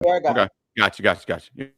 Yeah, I got Okay. it. Got you.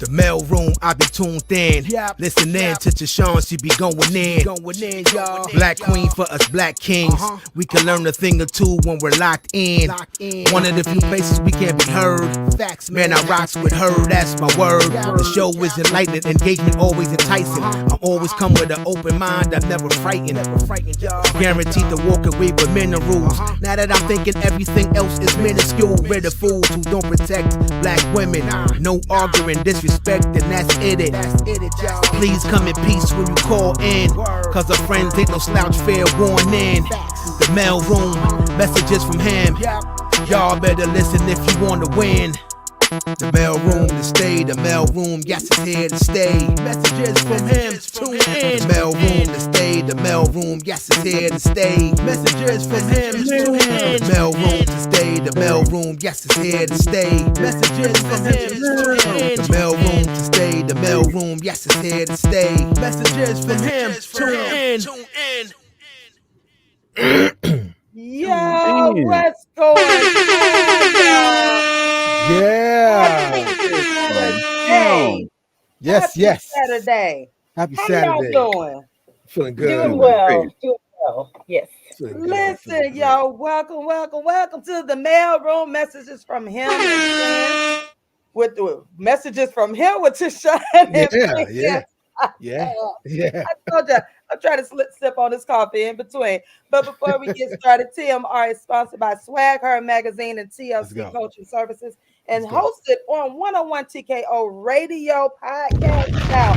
The mail room, I be tuned in. Listen in to Tashon, she be going in. Y'all. Black queen for us black kings. We can learn a thing or two when we're locked in. One of the few places we can be heard. Facts, man, I rocks with her, that's my word. The show is enlightening, engagement always enticing. I always come with an open mind, I'm never frightened. Guaranteed to walk away with minerals. Now that I'm thinking everything else is minuscule. We're the fools who don't protect black women. No arguing, disrespect, and that's it. Please come in peace when you call in, cause our friends ain't no slouch, fair warning. The mail room, messages from him. Y'all better listen if you wanna win. The mail room to stay, the mail room, yes, it's here to stay. Messages from him, tune in. The mail room to stay, the mail room, yes, it's here to stay. Messages from him, tune in. The mail room to stay, the mail room, yes, it's here to stay. Messages from him, tune in. The mail room to stay, the mail room, yes, it's here to stay. Messages from him, tune in. Yo, what's going on? Yeah. Hey. Yes. Saturday. Happy How Saturday. y'all doing? Feeling good. Doing well. Yes. Listen, y'all, welcome to the mail room. Messages from him with messages from him with Tashon. Yeah. I told you, I'm trying to sip on this coffee in between. But before we get started, TMR is sponsored by Swag Her Magazine and TLC Coaching Services and hosted on 101 TKO Radio Podcast now.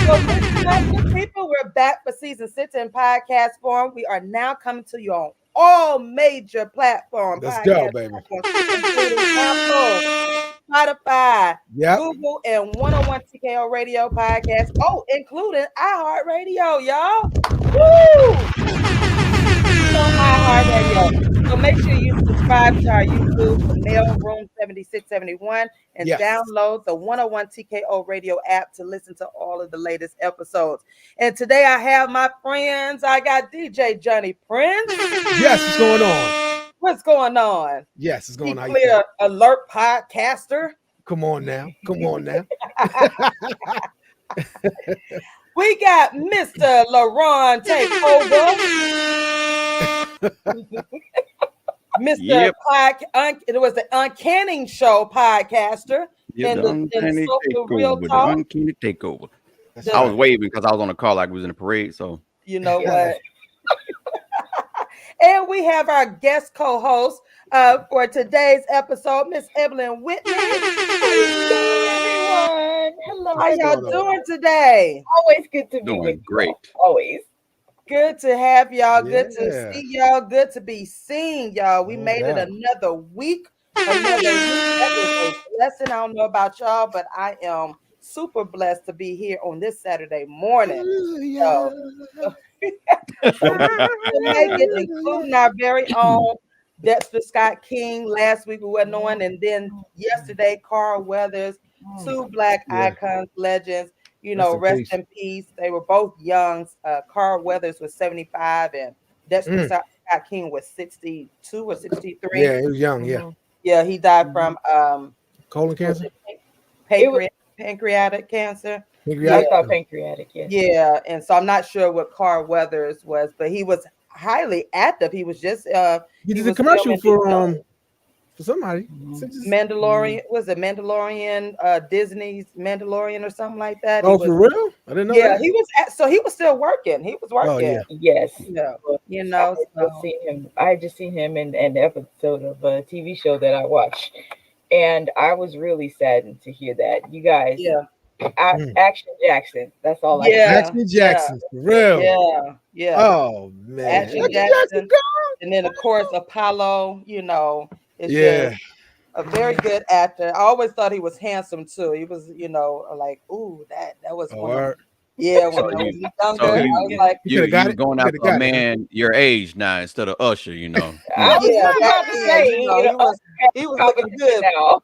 So, people, we're back for season 6 in podcast form. We are now coming to you on all major platforms. Let's go, baby. Spotify, Google, and 101 TKO Radio Podcast. Oh, including iHeartRadio, y'all. Woo! On iHeartRadio. So make sure you subscribe to our YouTube, the Mail Room 7671, and download the 101 TKO Radio app to listen to all of the latest episodes. And today I have my friends. I got DJ Johnny Prince. Yes, what's going on? What's going on? Yes, it's going on. Clear alert podcaster. Come on now. We got Mr. LaRon Takeover. Mr. It was the Uncanny Show podcaster. And the Uncanny Takeover. The Uncanny Takeover. I was waving because I was on a call like we was in a parade. So you know what? And we have our guest co-host for today's episode, Miss Evelyn Whitney. Hello, everyone. Hello. How y'all doing today? Always good to be doing with great. You. Always. Good to have y'all. Good to see y'all. Good to be seen, y'all. We made it another week. That is a blessing. I don't know about y'all, but I am super blessed to be here on this Saturday morning. Including our very own Dexter Scott King. Last week we wasn't on, and then yesterday Carl Weathers, two black icons, legends. Rest in peace. They were both young. Carl Weathers was 75, and Dexter Scott King was 62 or 63. Yeah, he was young. Yeah, he died from colon cancer, pancreatic cancer. Pancreatic, yes. Yeah, and so I'm not sure what Carl Weathers was, but he was highly active. He was just he did a commercial for somebody. Mandalorian, was it Mandalorian, Disney's Mandalorian or something like that? Oh, for real? I didn't know that. He was he was still working. He was working. Oh, yeah. Yes. I just seen him in an episode of a TV show that I watched, and I was really saddened to hear that. You guys, Action Jackson. That's all I can Action Jackson, for real. Yeah. Oh man. Action Jackson. And then of course Apollo, is just a very good actor. I always thought he was handsome too. He was, like, ooh, that was one. Yeah, when I was younger, I was like, you're going after a man your age now instead of Usher, I was about to say, he was looking good now.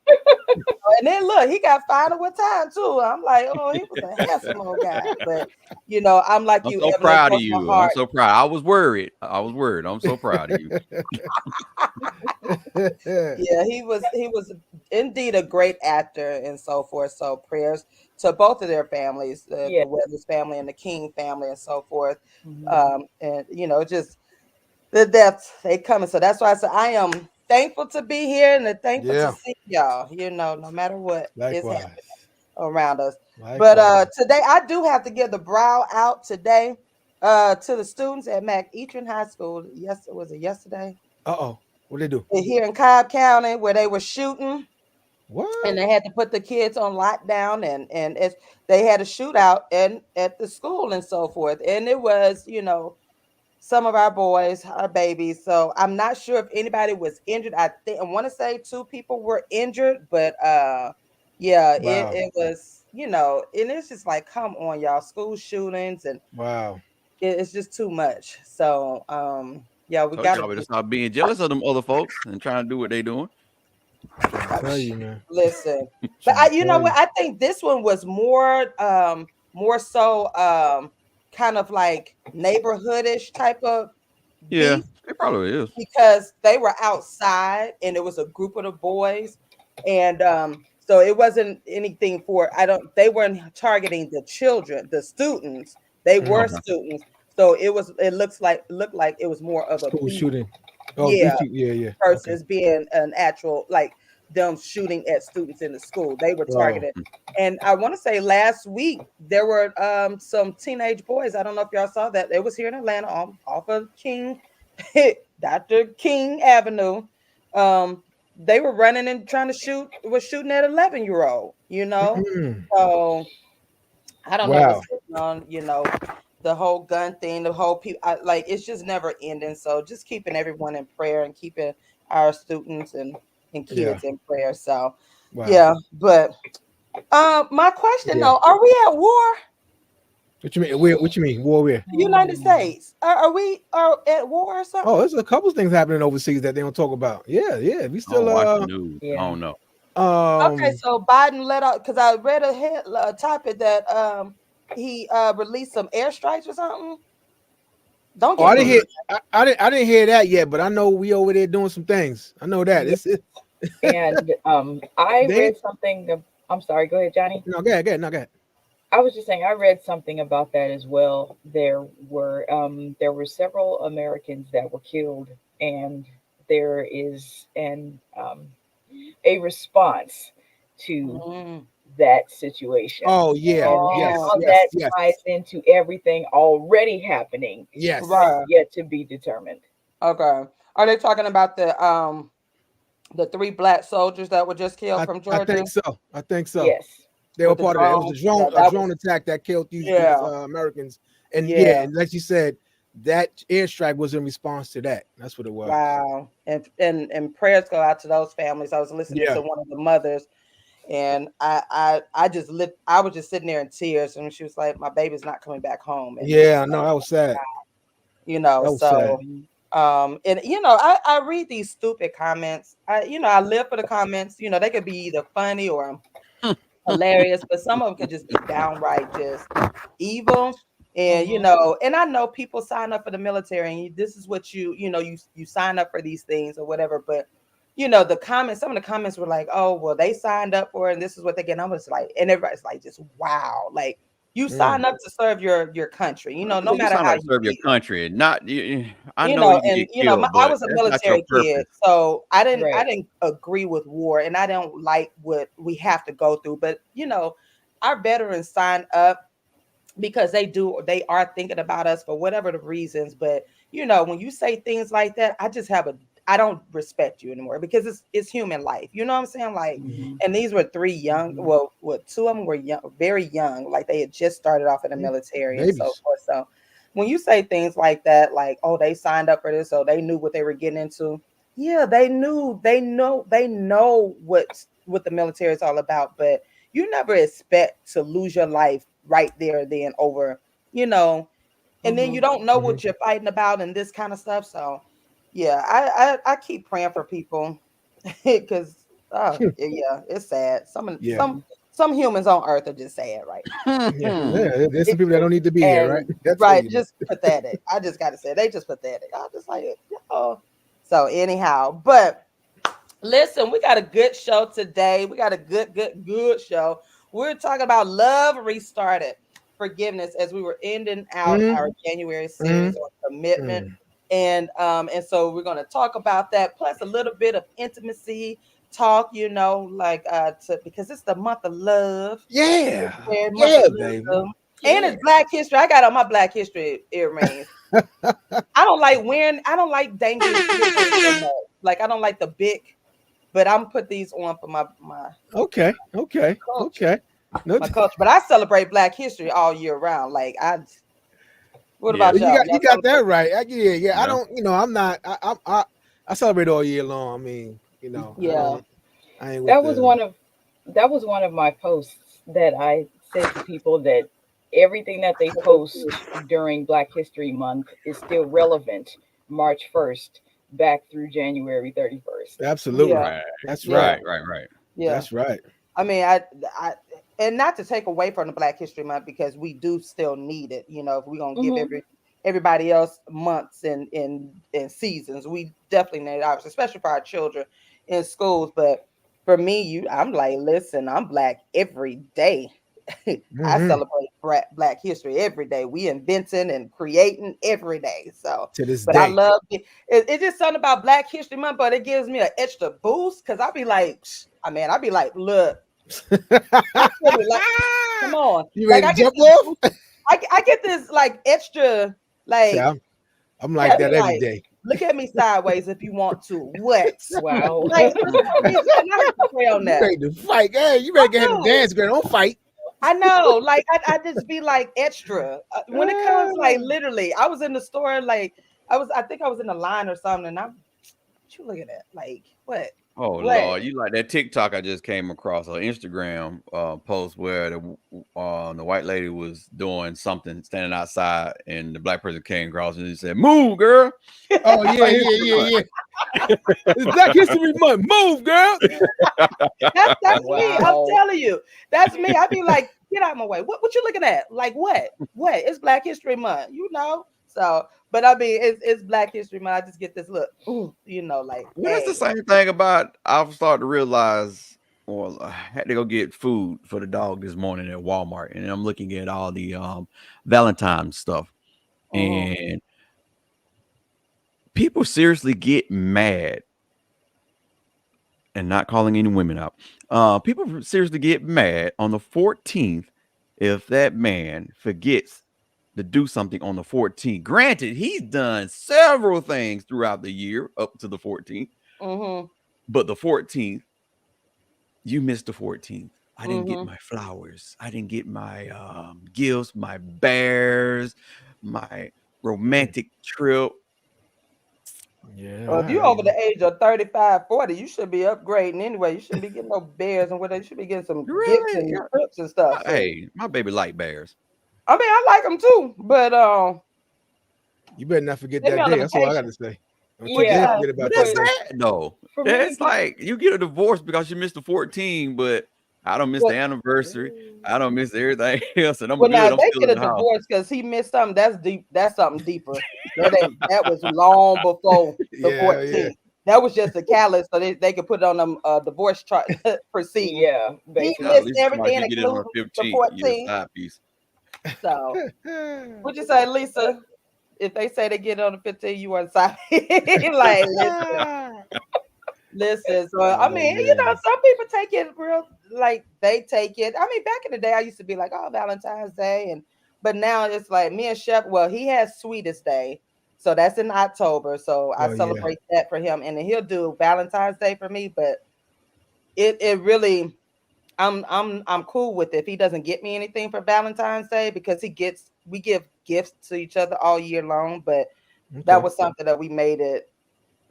And then look, he got final with time too. I'm like, oh, he was a handsome old guy. But I'm like I'm you. so proud of you. I'm so proud. I was worried. I'm so proud of you. Yeah, he was indeed a great actor and so forth. So prayers to both of their families, the Weathers family and the King family and so forth. And just the deaths they coming. So that's why I said I am thankful to be here and thankful to see y'all, no matter what is happening around us. But today I do have to give the brow out today to the students at McEachern High School. Yes, was it yesterday? What they do? Here in Cobb County where they were shooting. What? And they had to put the kids on lockdown and they had a shootout at the school and so forth. And it was, some of our boys, our babies. So I'm not sure if anybody was injured. I want to say 2 people were injured, but it was, and it's just like, come on, y'all, school shootings and it's just too much. So we got to stop being jealous of them other folks and trying to do what they doing. Tell you, man. Listen, but you know what? I think this one was more so kind of like neighborhoodish type of beef, it probably is, because they were outside and it was a group of the boys, and so it wasn't anything they weren't targeting the children, the students. They were students, so it looked like it was more of a school shooting. Versus being an actual like them shooting at students in the school. They were targeted. And I want to say last week there were some teenage boys. I don't know if y'all saw that. It was here in Atlanta off of King, Dr. King Avenue. They were running and trying to shooting at 11-year-old, So I don't know what's going on, the whole gun thing, the whole people, it's just never ending. So just keeping everyone in prayer and keeping our students and kids in prayer. So but my question though, are we at war? What you mean? What you mean? War where? The United States. Are we at war or something? Oh, there's a couple things happening overseas that they don't talk about. Yeah. We still watch the news. I don't know. Okay, so Biden let out, because I read a topic that he released some airstrikes or something. Don't get I didn't hear that yet, but I know we over there doing some things. I know that. And I read something. I'm sorry. Go ahead, Johnny. No, go ahead. I was just saying I read something about that as well. There were several Americans that were killed, and there is a response to that situation. Oh yeah, that ties into everything already happening. Yes, yet to be determined. Okay, are they talking about the 3 black soldiers that were just killed from Georgia? I think so. Yes, they were part of it. It was a drone attack that killed these Americans, and like you said, that airstrike was in response to that. That's what it was. Wow, and prayers go out to those families. I was listening to one of the mothers. And I was just sitting there in tears, and she was like, "My baby's not coming back home." And that was sad. Sad. I read these stupid comments. I live for the comments. They could be either funny or hilarious, but some of them could just be downright just evil. And and I know people sign up for the military, and this is what you sign up for these things or whatever, but the comments, some of the comments were like, "Oh, well, they signed up for it, and this is what they get." And I was like, and everybody's like, just wow, like you signed up to serve your country, no matter how you serve your country, not I was a military kid, so I didn't agree with war, and I don't like what we have to go through. But our veterans signed up because they are thinking about us for whatever the reasons. But when you say things like that, I don't respect you anymore, because it's human life. You know what I'm saying? Like, and these were 3 young, 2 of them were young, very young, like they had just started off in the military and so forth. So when you say things like that, like, oh, they signed up for this, so they knew what they were getting into. Yeah, they know what the military is all about, but you never expect to lose your life right there then over, and then you don't know what you're fighting about and this kind of stuff. So yeah, I keep praying for people because it's sad. Some humans on earth are just sad, right? There's some people that don't need to be here, right? That's right, just pathetic. I just gotta say, they just pathetic. I just like it. So anyhow, but Listen, we got a good show today. We got a good show. We're talking about love restarted, forgiveness, as we were ending out our January series on commitment. And so we're going to talk about that, plus a little bit of intimacy talk, because it's the month of love. Yeah, baby. And it's Black History. I got on my Black History earrings. I don't like dangerous earrings. Like, I don't like the big, but I'm put these on for my okay. culture. My culture. But I celebrate Black History all year round. Like, what about y'all? You got that right. Yeah. I don't, I'm not. I celebrate all year long. I mean, Yeah. That was one of my posts that I said to people that everything that they post during Black History Month is still relevant March 1st back through January 31st. Absolutely. Right. That's right. Right. Yeah. That's right. I mean, I and not to take away from the Black History Month, because we do still need it. If we're gonna give everybody else months and seasons, we definitely need ours, especially for our children in schools. But for me, I'm like, listen, I'm Black every day. I celebrate Black History every day. We inventing and creating every day. So to this day. I love it. It's just something about Black History Month, but it gives me an extra boost, because I'll be like, look. Come on. You ready to jump off? I get this like extra, like, see, I'm like that every day. Look at me sideways if you want to. What? Wow. Like, on that. You ready to fight? Hey, you ready to get him dance, girl? Don't fight. I know, like I just be like extra when it comes, like, literally. I was in the store, like I think I was in the line or something, and what you looking at? Like, what? Oh, Lord, you like that TikTok I just came across, or Instagram post where the white lady was doing something, standing outside, and the Black person came across and he said, "Move, girl." Oh yeah. It's Black History Month. Move, girl. That's me. I'm telling you, that's me. I be like, get out of my way. What you looking at? Like, what? It's Black History Month, So, but I mean, it's Black History Month. I just get this look, like. That's the same thing about. I've started to realize. Well, I had to go get food for the dog this morning at Walmart, and I'm looking at all the Valentine's stuff, and people seriously get mad. And not calling any women out. People seriously get mad on the 14th if that man forgets to do something on the 14th. Granted, he's done several things throughout the year up to the 14th. But the 14th, you missed the 14th. I didn't get my flowers. I didn't get my gifts, my bears, my romantic trip. Yeah. Well, if you're over the age of 35, 40, you should be upgrading anyway. You shouldn't be getting no bears and whatever. You should be getting some gifts and trips and stuff. Hey, my baby like bears. I mean, I like them too, but you better not forget that day. That's all I got to say. Yeah, forget about that's that sad though. It's like you get a divorce because you missed the 14, but I don't miss the anniversary. I don't miss everything else, and I'm good. Now I'm they still get in a the house. divorce because he missed something. That's deep. That's something deeper. that was long before the 14th. Yeah. That was just a catalyst so they could put it on them divorce chart proceeding. Yeah, he missed everything, including the 14th. So, what'd you say, Lisa? If they say they get it on the 15th, you want to sign? Like, listen. So, I mean, some people take it real, like they take it. I mean, back in the day, I used to be like, oh, Valentine's Day, but now it's like me and Chef. Well, he has Sweetest Day, so that's in October. So I celebrate that for him, and then he'll do Valentine's Day for me. But it really, I'm cool with it if he doesn't get me anything for Valentine's Day, because we give gifts to each other all year long. But that was something that we made it.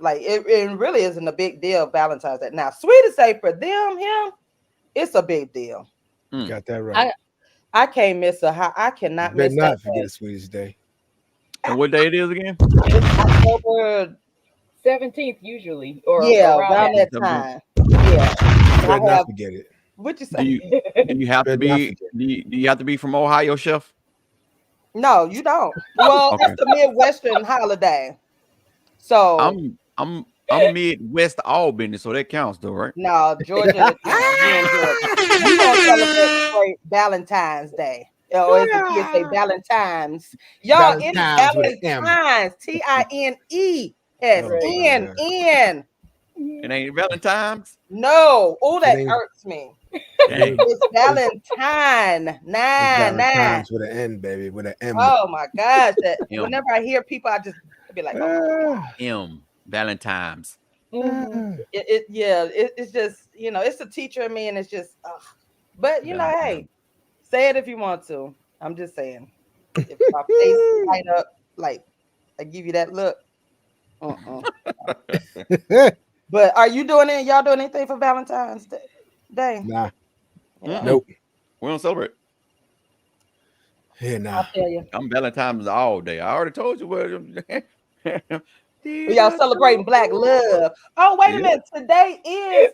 Like it really isn't a big deal, Valentine's Day. Now, Sweetest Day for him, it's a big deal. Got that right. I can't miss I cannot miss that. Forget Sweetest Day. And what day it is again? It's October 17th usually, or around that time. Yeah, you better not forget it. What you say? Do you have to be? Do you have to be from Ohio, Chef? No, you don't. Well, it's the Midwestern holiday. So I'm I'm Midwest Albany, so that counts though, right? No, Georgia. You in Georgia. You gonna celebrate Valentine's Day. Or as the kids say, Valentine's. Y'all, it is Valentine's with an M. Valentine's. TINESNN. It ain't Valentine's. No. Oh, that ain't- hurts me. Dang. It's Valentine. Nine. Valentine's with an N, baby, with an M. Oh my gosh. M. Whenever I hear people, I just be like, oh. M. Valentine's. It's just, it's a teacher in me, and it's just, but hey, say it if you want to. I'm just saying, if my face light up, like I give you that look. But are you doing it? Y'all doing anything for Valentine's Day? Nah. Yeah. Nope. We don't celebrate. Yeah, nah. I'll tell you. I'm Valentine's all day. I already told you what. Y'all celebrating Black love. Oh, wait a minute. Today is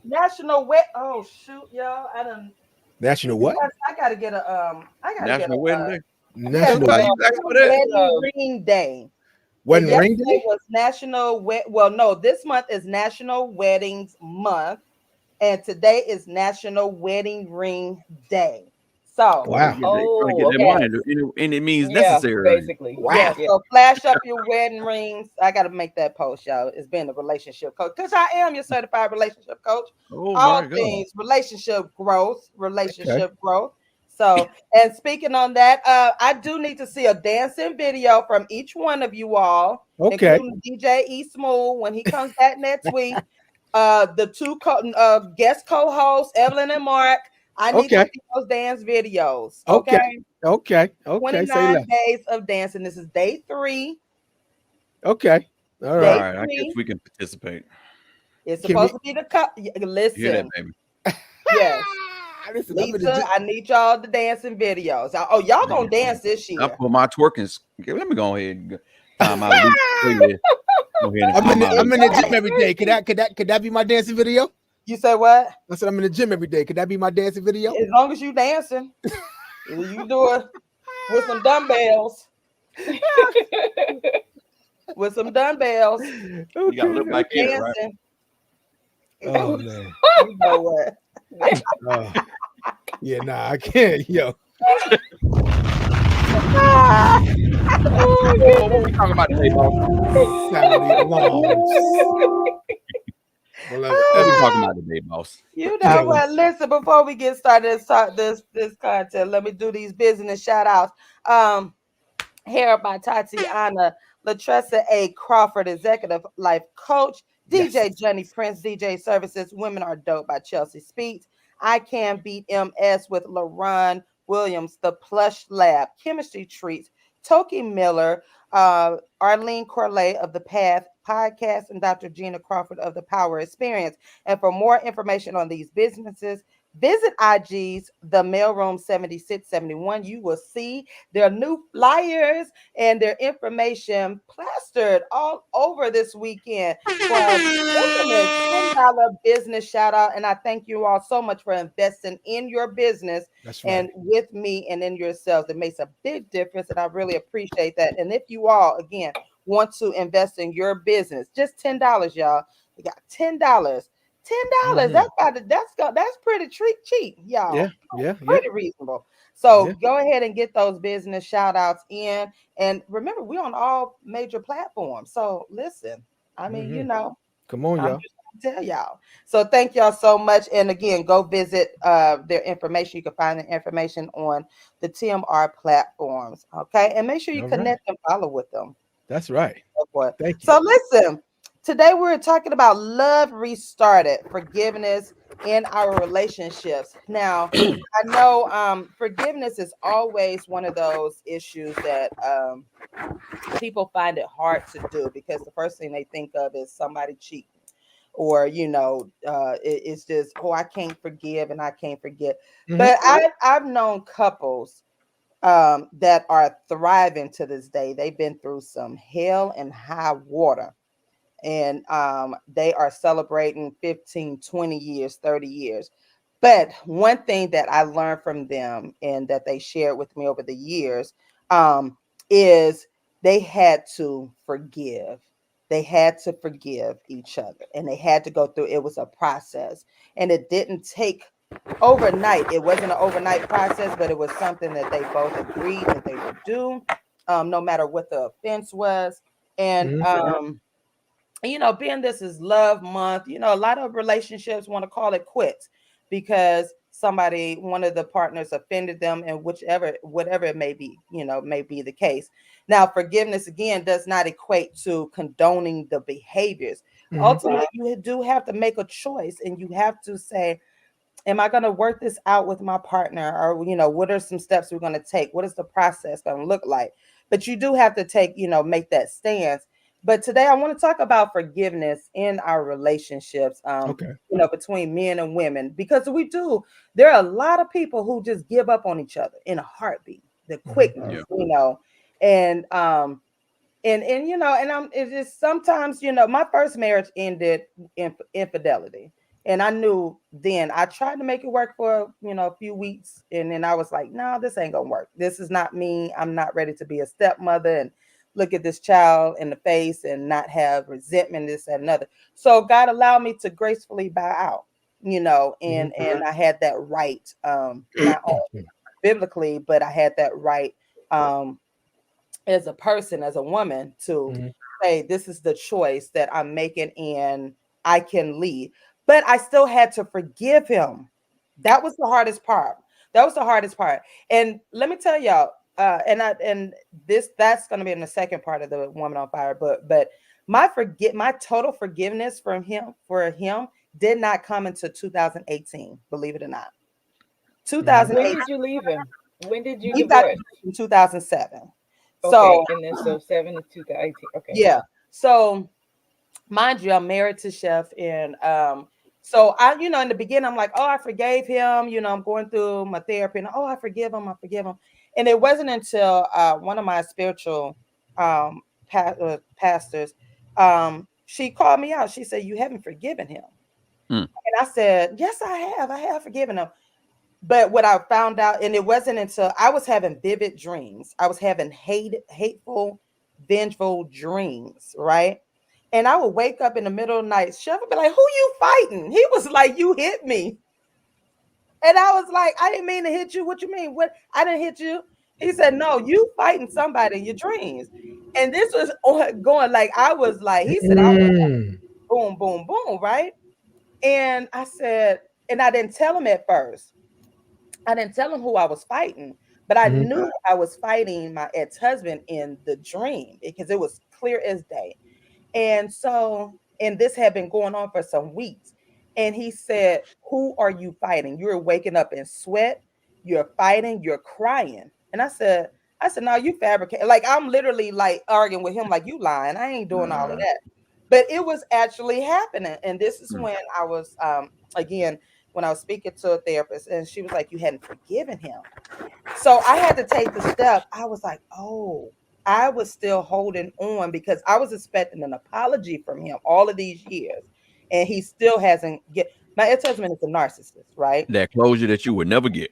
National Wet. Oh shoot, y'all! National what? I gotta get a National Wedding Day. National Wedding Ring Day. Wedding Ring Day was National Well, no, this month is National Weddings Month, and today is National Wedding Ring Day. So, wow. And it means necessary. Basically. Wow. Yeah, so flash up your wedding rings. I got to make that post, y'all. It's been a relationship coach because I am your certified relationship coach. Oh, All my God. things relationship growth. So, and speaking on that, I do need to see a dancing video from each one of you all, including DJ E Smooth when he comes back next week. The two guest co-hosts, Evelyn and Mark. I need to see those dance videos. Okay. 29 days of dancing. This is day 3. Okay. All right. All right. I guess we can participate. It's supposed to be the cup. Listen. Hear that, baby. Yes. Listen, Lisa, I need y'all the dancing videos. Oh, y'all gonna dance this year. I put my twerking. Let me go ahead and find my loose playlist. Go ahead and I'm in the gym every day. Could that be my dancing video? You say what? I said I'm in the gym every day. Could that be my dancing video? As long as you dancing, you do it with some dumbbells. With some dumbbells. You gotta look like it, right? Oh man. You know what? Yeah, nah, I can't, yo. What we talking about today, boss? Saturday alarms. What we talking about today, boss? You know what? Listen, before we get started, this content, let me do these business shout outs. Here by Tatiana Latressa A. Crawford, Executive Life Coach, DJ Johnny Prince, DJ Services, Women Are Dope by Chelsea Speaks, I Can Beat MS with LaRon Williams, The Plush Lab, Chemistry Treats, Toki Miller, Arlene Corley of The Path Podcast, and Dr. Gina Crawford of The Power Experience. And for more information on these businesses, visit IG's The Mailroom 7671. You will see their new flyers and their information plastered all over this weekend for a $10 business shout out. And I thank you all so much for investing in your business and with me and in yourselves. It makes a big difference, and I really appreciate that. And if you all, again, want to invest in your business, just $10, y'all. You got $10. $10. That's pretty cheap, y'all. Yeah. Pretty reasonable. So go ahead and get those business shout outs in. And remember, we're on all major platforms. So listen, I mean, come on, y'all. Tell y'all. So thank y'all so much. And again, go visit their information. You can find the information on the TMR platforms. Okay. And make sure you connect and follow with them. That's right. Thank you. So listen, today we're talking about love restarted, forgiveness in our relationships. Now, I know forgiveness is always one of those issues that people find it hard to do because the first thing they think of is somebody cheating. Or, it's just, I can't forgive and I can't forget. Mm-hmm. But I've known couples that are thriving to this day. They've been through some hell and high water. And they are celebrating 15, 20 years, 30 years. But one thing that I learned from them and that they shared with me over the years is they had to forgive. they had to forgive each other, and they had to go through. It was a process, and it didn't take overnight. It wasn't an overnight process, but it was something that they both agreed that they would do, no matter what the offense was. And being this is love month, a lot of relationships want to call it quits because one of the partners offended them, and whatever it may be, may be the case. Now, forgiveness again does not equate to condoning the behaviors. Ultimately, you do have to make a choice, and you have to say, am I going to work this out with my partner? Or, what are some steps we're going to take? What is the process going to look like? But you do have to make that stance. But today I want to talk about forgiveness in our relationships, between men and women, because there are a lot of people who just give up on each other in a heartbeat, the quickness, and it's just sometimes, my first marriage ended in infidelity. And I knew then. I tried to make it work for, a few weeks. And then I was like, no, this ain't going to work. This is not me. I'm not ready to be a stepmother and look at this child in the face and not have resentment, this and another. So God allowed me to gracefully bow out, and I had that right, not only biblically, but I had that right as a person, as a woman, to say, this is the choice that I'm making and I can leave. But I still had to forgive him. That was the hardest part. And let me tell y'all, that's going to be in the second part of the Woman on Fire. But my total forgiveness for him did not come until 2018. Believe it or not, 2018. When did you leave him? When did you divorce? In 2007. Okay, so, and then 7 to 2018. Okay. Yeah. So, mind you, I'm married to Chef, and so I, in the beginning, I'm like, oh, I forgave him. I'm going through my therapy, and I forgive him. And it wasn't until one of my spiritual pastors, she called me out. She said, "You haven't forgiven him." And I said, "Yes, I have. I have forgiven him." But what I found out, and it wasn't until I was having vivid dreams. I was having hateful, vengeful dreams, right? And I would wake up in the middle of the night. Chef would be like, "Who you fighting?" He was like, "You hit me." And I was like, "I didn't mean to hit you. What you mean? What? I didn't hit you." He said, "No, you fighting somebody in your dreams." And this was going like, I was like, he said, I was like, boom, boom, boom, right? And I said, and I didn't tell him at first. I didn't tell him who I was fighting, but I knew I was fighting my ex-husband in the dream because it was clear as day. And this had been going on for some weeks. And he said, "Who are you fighting? You're waking up in sweat. You're fighting. You're crying." And I said, "No, you fabricate." Like, I'm literally like arguing with him, like, "You lying. I ain't doing all of that." But it was actually happening. And this is when I was, again, when I was speaking to a therapist, and she was like, "You hadn't forgiven him." So I had to take the step. I was like, oh, I was still holding on because I was expecting an apology from him all of these years. And he still hasn't my ex-husband is a narcissist, right? That closure that you would never get.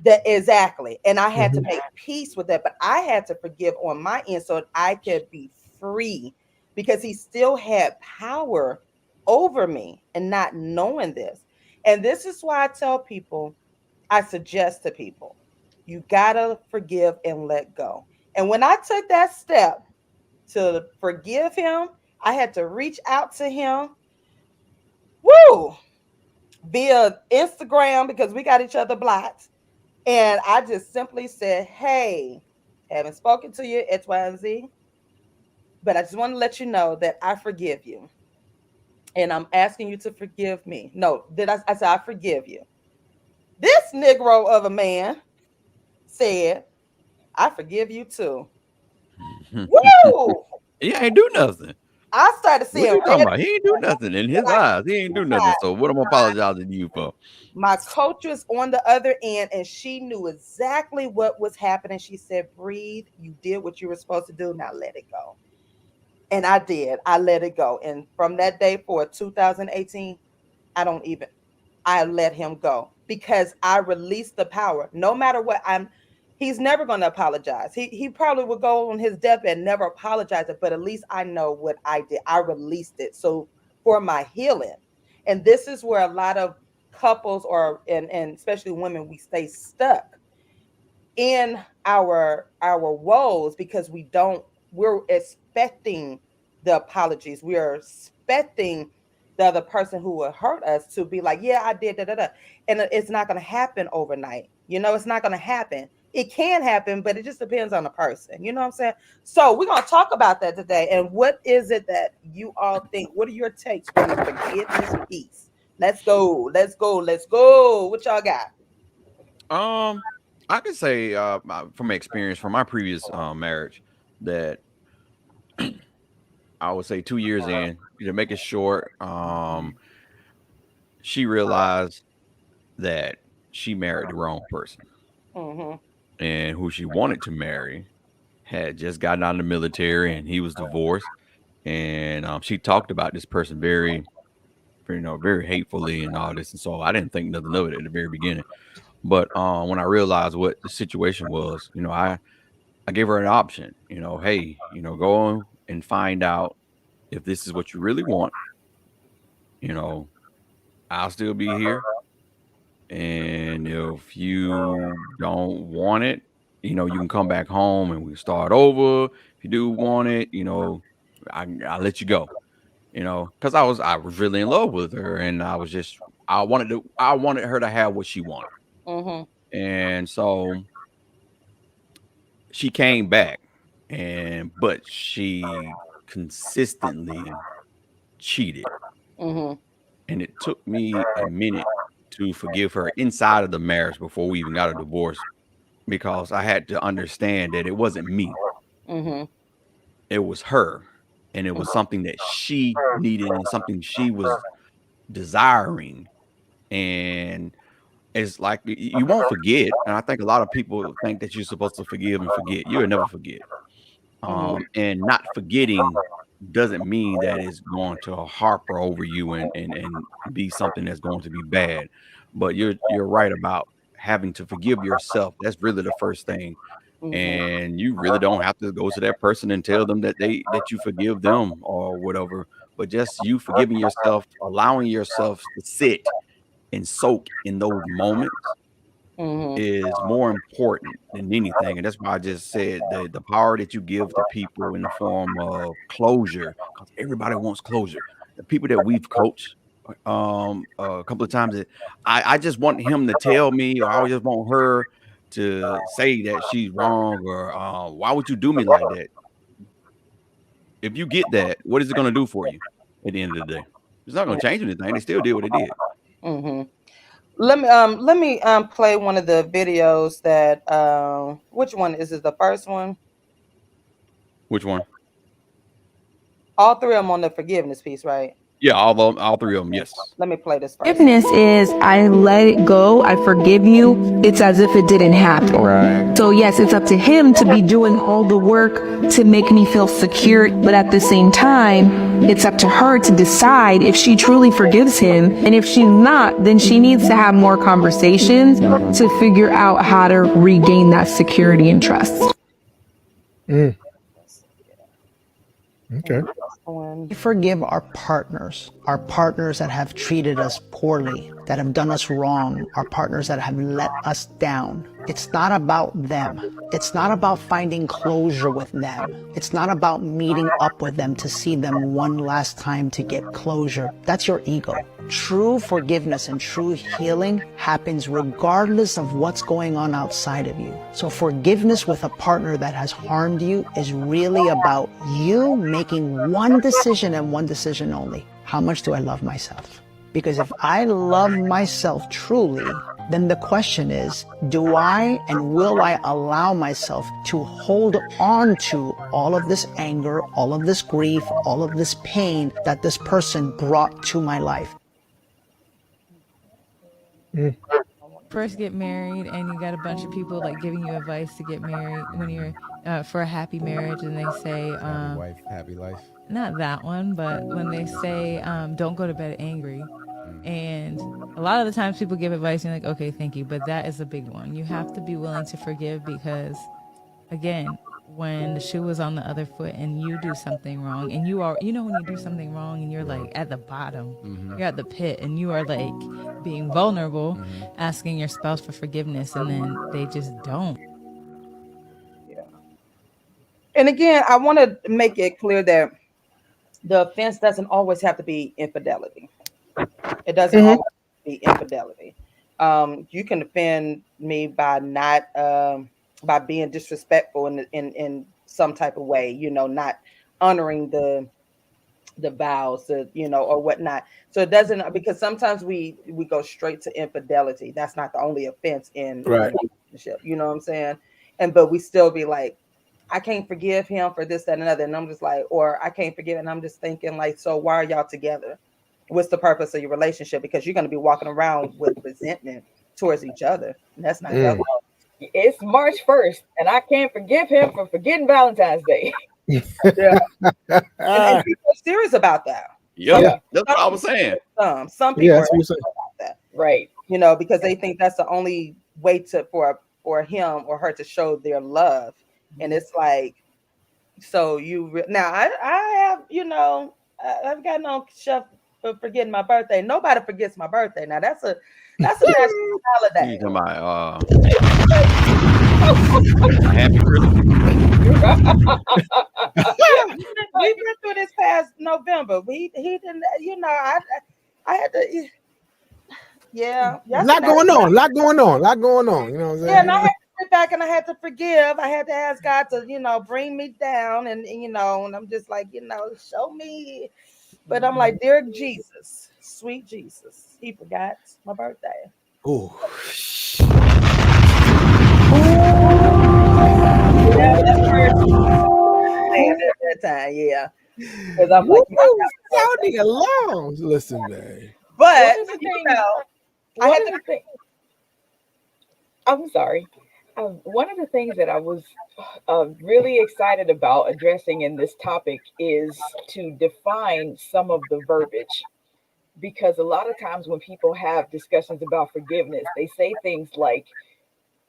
That exactly. And I had to make peace with that, but I had to forgive on my end so that I could be free, because he still had power over me and not knowing this. And this is why I suggest to people, you gotta forgive and let go. And when I took that step to forgive him, I had to reach out to him, via Instagram, because we got each other blocked. And I just simply said, "Hey, haven't spoken to you, X, Y, and Z, but I just want to let you know that I forgive you. And I'm asking you to forgive me." No, I said, "I forgive you." This Negro of a man said, "I forgive you too." Woo! He ain't do nothing. I started What seeing you talking red. about? He ain't do nothing in his eyes. He ain't do nothing. So what am I apologizing to you for? My coach was on the other end, and she knew exactly what was happening. She said, "Breathe. You did what you were supposed to do. Now let it go." And I did. I let it go. And from that day forward, 2018, I let him go, because I released the power. No matter what, he's never going to apologize. He probably would go on his deathbed and never apologize it, but at least I know what I did. I released it. So for my healing. And this is where a lot of couples and especially women, we stay stuck in our woes because we're expecting the apologies. We are expecting the other person who will hurt us to be like, yeah, I did da. And it's not going to happen overnight. It's not going to happen. It can happen, but it just depends on the person. You know what I'm saying? So we're going to talk about that today. And what is it that you all think? What are your takes on the forgiveness piece? Let's go. What y'all got? I could say from experience from my previous marriage that I would say 2 years in, to make it short, she realized that she married the wrong person. Mm-hmm. And who she wanted to marry had just gotten out of the military and he was divorced. And she talked about this person very hatefully and all this. And so I didn't think nothing of it at the very beginning. But when I realized what the situation was, I gave her an option, hey, go on and find out if this is what you really want. I'll still be here. And if you don't want it, you can come back home and we start over. If you do want it, I'll let you go. Because I was really in love with her, and I wanted her to have what she wanted. Mm-hmm. And so she came back, but she consistently cheated. Mm-hmm. And it took me a minute to forgive her inside of the marriage before we even got a divorce, because I had to understand that it wasn't me. Mm-hmm. It was her. And it was something that she needed and something she was desiring. And it's like you won't forget. And I think a lot of people think that you're supposed to forgive and forget. You'll never forget. And not forgetting doesn't mean that it's going to harper over you and be something that's going to be bad. But you're right about having to forgive yourself. That's really the first thing. And you really don't have to go to that person and tell them that you forgive them or whatever. But just you forgiving yourself, allowing yourself to sit and soak in those moments is more important than anything. And that's why I just said the power that you give to people in the form of closure, because everybody wants closure. The people that we've coached a couple of times, that I just want him to tell me, or I just want her to say that she's wrong, or why would you do me like that? If you get that, what is it going to do for you at the end of the day? It's not going to change anything. They still did what it did. Mm-hmm. Let me play one of the videos that which one is it? The first one? Which one? All three of them on the forgiveness piece, right? Yeah, all three of them. Yes. Let me play this first. Forgiveness is I let it go, I forgive you. It's as if it didn't happen. Right. So yes, it's up to him to be doing all the work to make me feel secure. But at the same time, it's up to her to decide if she truly forgives him. And if she's not, then she needs to have more conversations to figure out how to regain that security and trust. Okay. We forgive our partners that have treated us poorly, that have done us wrong, our partners that have let us down. It's not about them. It's not about finding closure with them. It's not about meeting up with them to see them one last time to get closure. That's your ego. True forgiveness and true healing happens regardless of what's going on outside of you. So forgiveness with a partner that has harmed you is really about you making one decision and one decision only. How much do I love myself? Because if I love myself truly, then the question is, do I and will I allow myself to hold on to all of this anger, all of this grief, all of this pain that this person brought to my life? First get married and you got a bunch of people like giving you advice to get married when you're for a happy marriage, and they say Happy wife, happy life. not that one, but when they say don't go to bed angry, And a lot of the times people give advice and you're like, okay, thank you. But that is a big one. You have to be willing to forgive because, again, when the shoe is on the other foot and you do something wrong and you are, when you do something wrong and you're like at the bottom, you're at the pit and you are like being vulnerable, asking your spouse for forgiveness and then they just don't. Yeah. And again, I want to make it clear that the offense doesn't always have to be infidelity. It doesn't always have to be infidelity. You can offend me by not by being disrespectful in some type of way, not honoring the vows, or whatnot. So it doesn't, because sometimes we go straight to infidelity. That's not the only offense in a relationship. You know what I'm saying? But we still be like, I can't forgive him for this, that, and another. And I'm just like, or I can't forgive. And I'm just thinking like, so why are y'all together? What's the purpose of your relationship? Because you're going to be walking around with resentment towards each other. And that's not healthy. It's March 1st, and I can't forgive him for forgetting Valentine's Day. Yeah. and people are serious about that. Yeah, that's what I was saying. Some people are serious about that. Right. Because they think that's the only way for him or her to show their love. And it's like, so now I have, I've got no chef for forgetting my birthday. Nobody forgets my birthday. Now that's a national holiday. Happy Christmas. We've been through this past November. He didn't, I had to. Yeah, lot going on. You know what I'm saying? Yeah, and I had to sit back and I had to forgive. I had to ask God to, bring me down, and and I'm just like, show me. But I'm like, dear Jesus, sweet Jesus, he forgot my birthday. Ooh. Yeah, that time, yeah. Because I'm like, y'all need alone. Listen, man. But I'm sorry. One of the things that I was really excited about addressing in this topic is to define some of the verbiage. Because a lot of times when people have discussions about forgiveness, they say things like,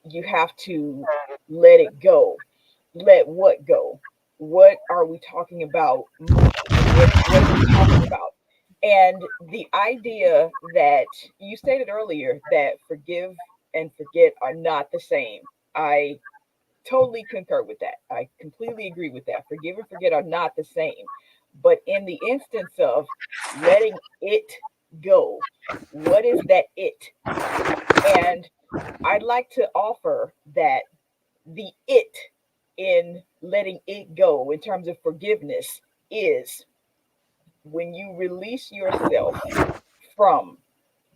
you have to let it go. Let what go? What are we talking about? What are we talking about? And the idea that you stated earlier that forgive and forget are not the same. I totally concur with that. I completely agree with that. Forgive and forget are not the same. But in the instance of letting it go, what is that it? And I'd like to offer that the it in letting it go in terms of forgiveness is when you release yourself from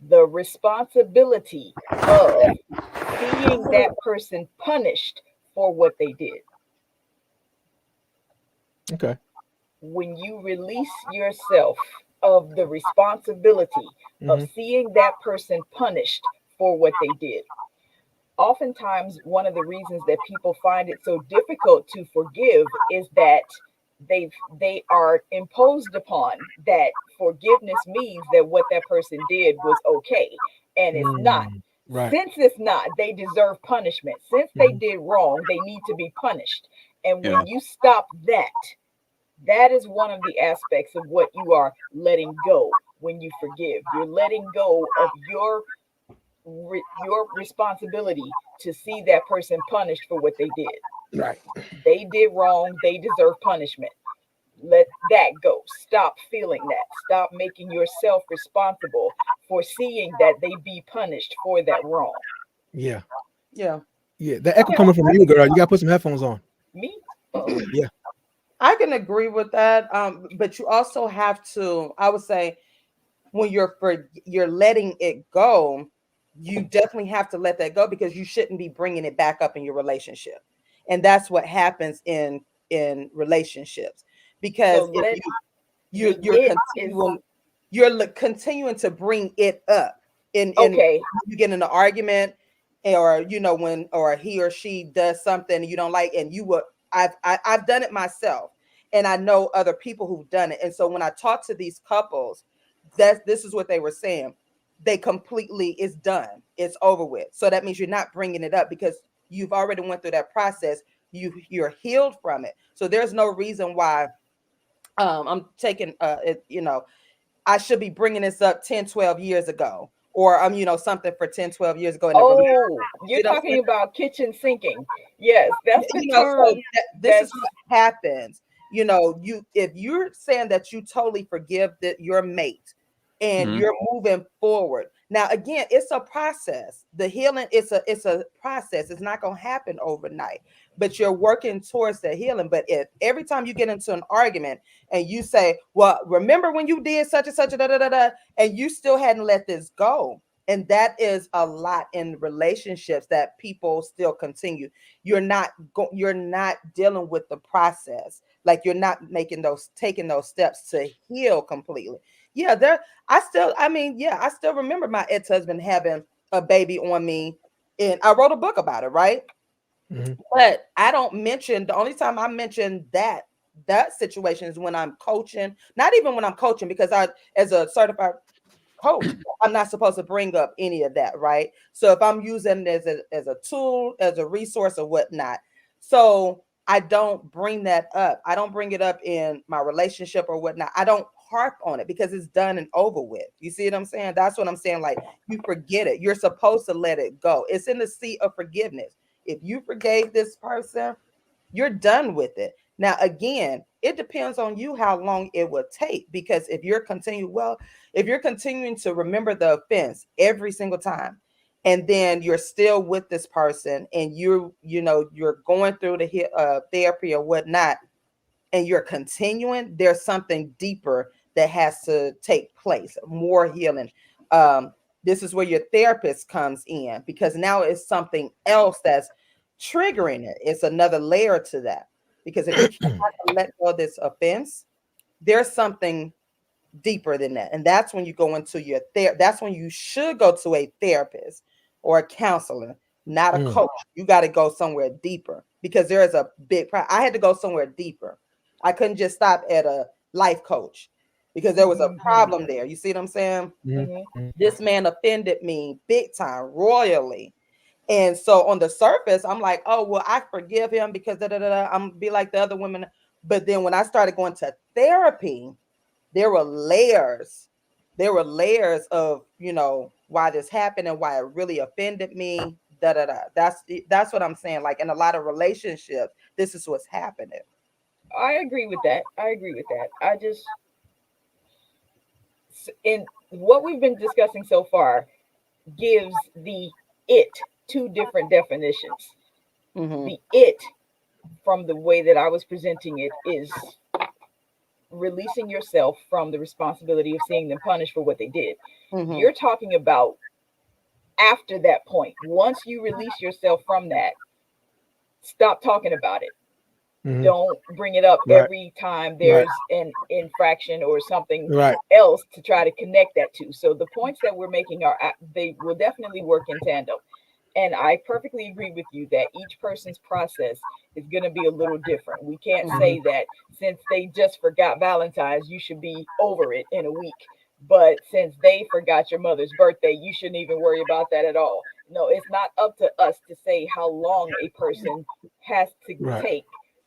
the responsibility of seeing that person punished for what they did. Okay. When you release yourself of the responsibility of seeing that person punished for what they did. Oftentimes, one of the reasons that people find it so difficult to forgive is that they are imposed upon that forgiveness means that what that person did was okay, and it's not. Right. Since it's not, they deserve punishment. Since they did wrong, they need to be punished. And when you stop that is one of the aspects of what you are letting go when you forgive. You're letting go of your responsibility to see that person punished for what they did. Right. They did wrong. They deserve punishment. Let that go. Stop feeling that. Stop making yourself responsible for seeing that they be punished for that wrong. Yeah. The echo coming from you, girl. You gotta put some headphones on. Me? Yeah. I can agree with that. But you also have to, I would say, when you're letting it go, you definitely have to let that go, because you shouldn't be bringing it back up in your relationship. And that's what happens in relationships, because So you're continuing to bring it up in you get in an argument, or when he or she does something you don't like, and I've done it myself, and I know other people who've done it. And so when I talk to these couples, this is what they were saying. They completely, it's done. It's over with. So that means you're not bringing it up because you've already went through that process. You're healed from it. So there's no reason why I'm taking I should be bringing this up 10, 12 years ago, or something for 10, 12 years ago. You're talking about kitchen sinking. Yes, that's the term. So this is what happens. If you're saying that you totally forgive your mate and you're moving forward. Now, again, it's a process. The healing, it's a process. It's not going to happen overnight, but you're working towards the healing. But if every time you get into an argument and you say, well, remember when you did such and such, da, da, da, da, and you still hadn't let this go. And that is a lot in relationships that people still continue. You're not dealing with the process. Like you're not taking those steps to heal completely. Yeah, I still remember my ex-husband having a baby on me, and I wrote a book about it, right? But I don't mention, the only time I mention that situation is when I'm coaching. Not even when I'm coaching, because as a certified coach, I'm not supposed to bring up any of that, right? So if I'm using it as a tool, as a resource or whatnot, so I don't bring that up. I don't bring it up in my relationship or whatnot. I don't harp on it because it's done and over with. You see what I'm saying? That's what I'm saying. Like, you forget it. You're supposed to let it go. It's in the seat of forgiveness. If you forgave this person, you're done with it. Now, again, it depends on you how long it will take, because if you're continuing to remember the offense every single time, and then you're still with this person and you're going through the therapy or whatnot, and you're continuing, there's something deeper that has to take place, more healing. This is where your therapist comes in, because now it's something else that's triggering it. It's another layer to that, because if you cannot let go of this offense, there's something deeper than that. And that's when you go into that's when you should go to a therapist or a counselor, not a coach. You got to go somewhere deeper, because there is a big problem. I had to go somewhere deeper. I couldn't just stop at a life coach, because there was a problem there. You see what I'm saying? This man offended me big time, royally. And so on the surface, I'm like, oh, well, I forgive him because I'm be like the other women. But then when I started going to therapy, there were layers. There were layers of, why this happened and why it really offended me. That's what I'm saying. Like, in a lot of relationships, this is what's happening. I agree with that. I just, in what we've been discussing so far, gives the it two different definitions. The it, from the way that I was presenting it, is releasing yourself from the responsibility of seeing them punished for what they did. You're talking about after that point. Once you release yourself from that, stop talking about it. Don't bring it up every time there's an infraction or something else to try to connect that to. So the points that we're making they will definitely work in tandem. And I perfectly agree with you that each person's process is going to be a little different. We can't say that since they just forgot Valentine's, you should be over it in a week. But since they forgot your mother's birthday, you shouldn't even worry about that at all. No, it's not up to us to say how long a person has to take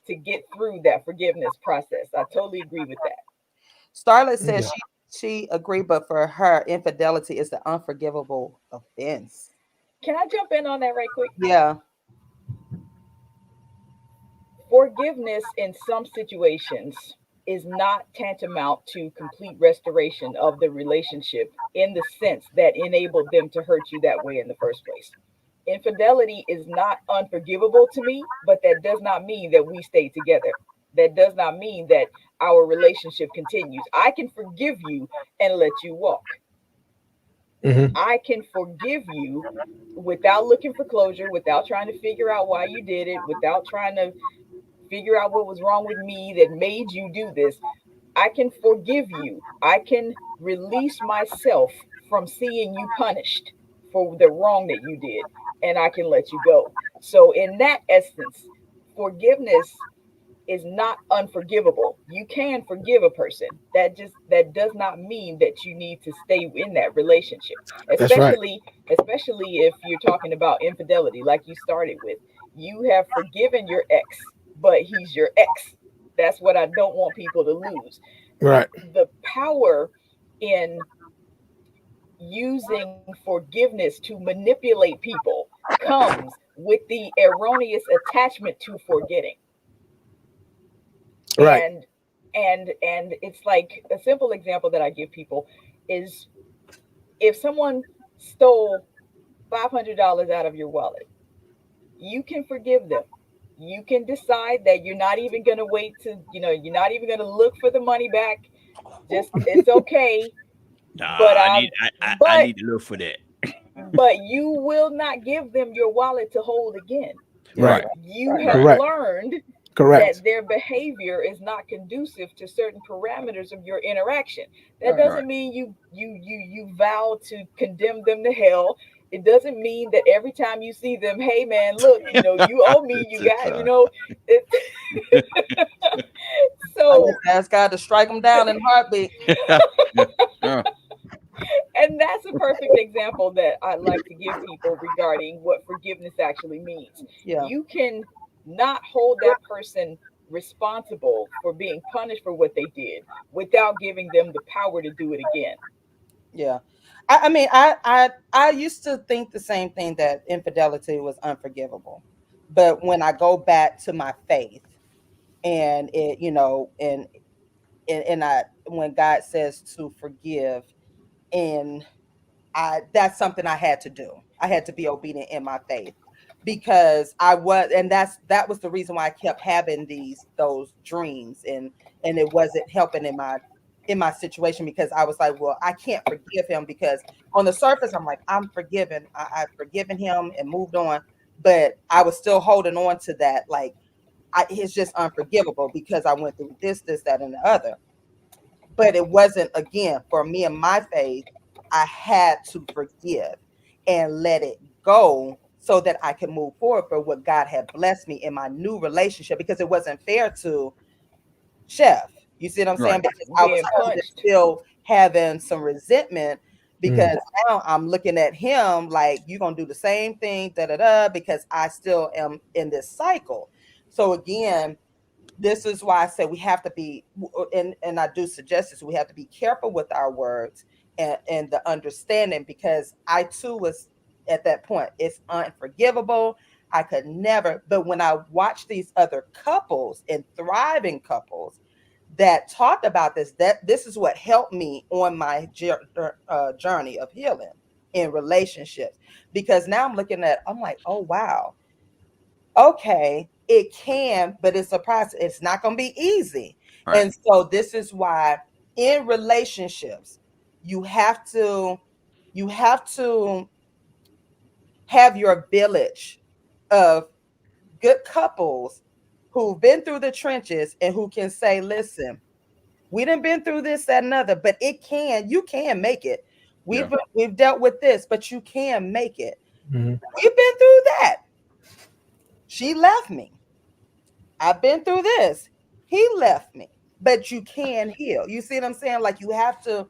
to get through that forgiveness process. I totally agree with that. Starlet says she agreed, but for her, infidelity is the unforgivable offense. Can I jump in on that right quick? Yeah. Forgiveness in some situations is not tantamount to complete restoration of the relationship, in the sense that enabled them to hurt you that way in the first place. Infidelity is not unforgivable to me, but that does not mean that we stay together. That does not mean that our relationship continues. I can forgive you and let you walk. I can forgive you without looking for closure, without trying to figure out why you did it, without trying to figure out what was wrong with me that made you do this. I can forgive you. I can release myself from seeing you punished for the wrong that you did, and I can let you go. So in that essence, forgiveness is not unforgivable. You can forgive a person. That does not mean that you need to stay in that relationship. That's right. Especially if you're talking about infidelity, like you started with. You have forgiven your ex, but he's your ex. That's what I don't want people to lose. Right. The power in using forgiveness to manipulate people comes with the erroneous attachment to forgetting. Right. And it's like a simple example that I give people is, if someone stole $500 out of your wallet, you can forgive them. You can decide that you're not even going to wait to, you're not even going to look for the money back. Just, it's okay. Nah, But I need to look for that. but you will not give them your wallet to hold again. Right. You have Correct. learned Correct. that their behavior is not conducive to certain parameters of your interaction. That doesn't mean you vow to condemn them to hell. It doesn't mean that every time you see them, hey man, look, you owe me, you got, So ask God to strike them down in a heartbeat. And that's a perfect example that I like to give people regarding what forgiveness actually means. Yeah. You can not hold that person responsible for being punished for what they did without giving them the power to do it again. Yeah. I mean, I used to think the same thing, that infidelity was unforgivable. But when I go back to my faith, and it, and when God says to forgive, and that's something I had to do. I had to be obedient in my faith, because that was the reason why I kept having those dreams, and it wasn't helping in my situation, because I was like, well, I can't forgive him, because on the surface I'm like, I'm forgiven. I've forgiven him and moved on, but I was still holding on to that, like, it's just unforgivable because I went through this, that, and the other. But it wasn't, again, for me and my faith, I had to forgive and let it go so that I could move forward for what God had blessed me in my new relationship, because it wasn't fair to Chef. You see what I'm saying? Because I was still having some resentment, because now I'm looking at him like, you're going to do the same thing, because I still am in this cycle. So again, this is why I say we have to be, and I do suggest this, we have to be careful with our words and the understanding, because I too was at that point. It's unforgivable. I could never, but when I watch these other couples and thriving couples that talked about this is what helped me on my journey of healing in relationships, because now I'm like, oh, wow. Okay, it can, but it's a process. It's not going to be easy. Right. And so this is why in relationships, you have to have your village of good couples who've been through the trenches and who can say, listen, we done been through this, that, and other, but you can make it. We've dealt with this, but you can make it. Mm-hmm. We've been through that. She left me. I've been through this. He left me, but you can heal. You see what I'm saying? Like you have to,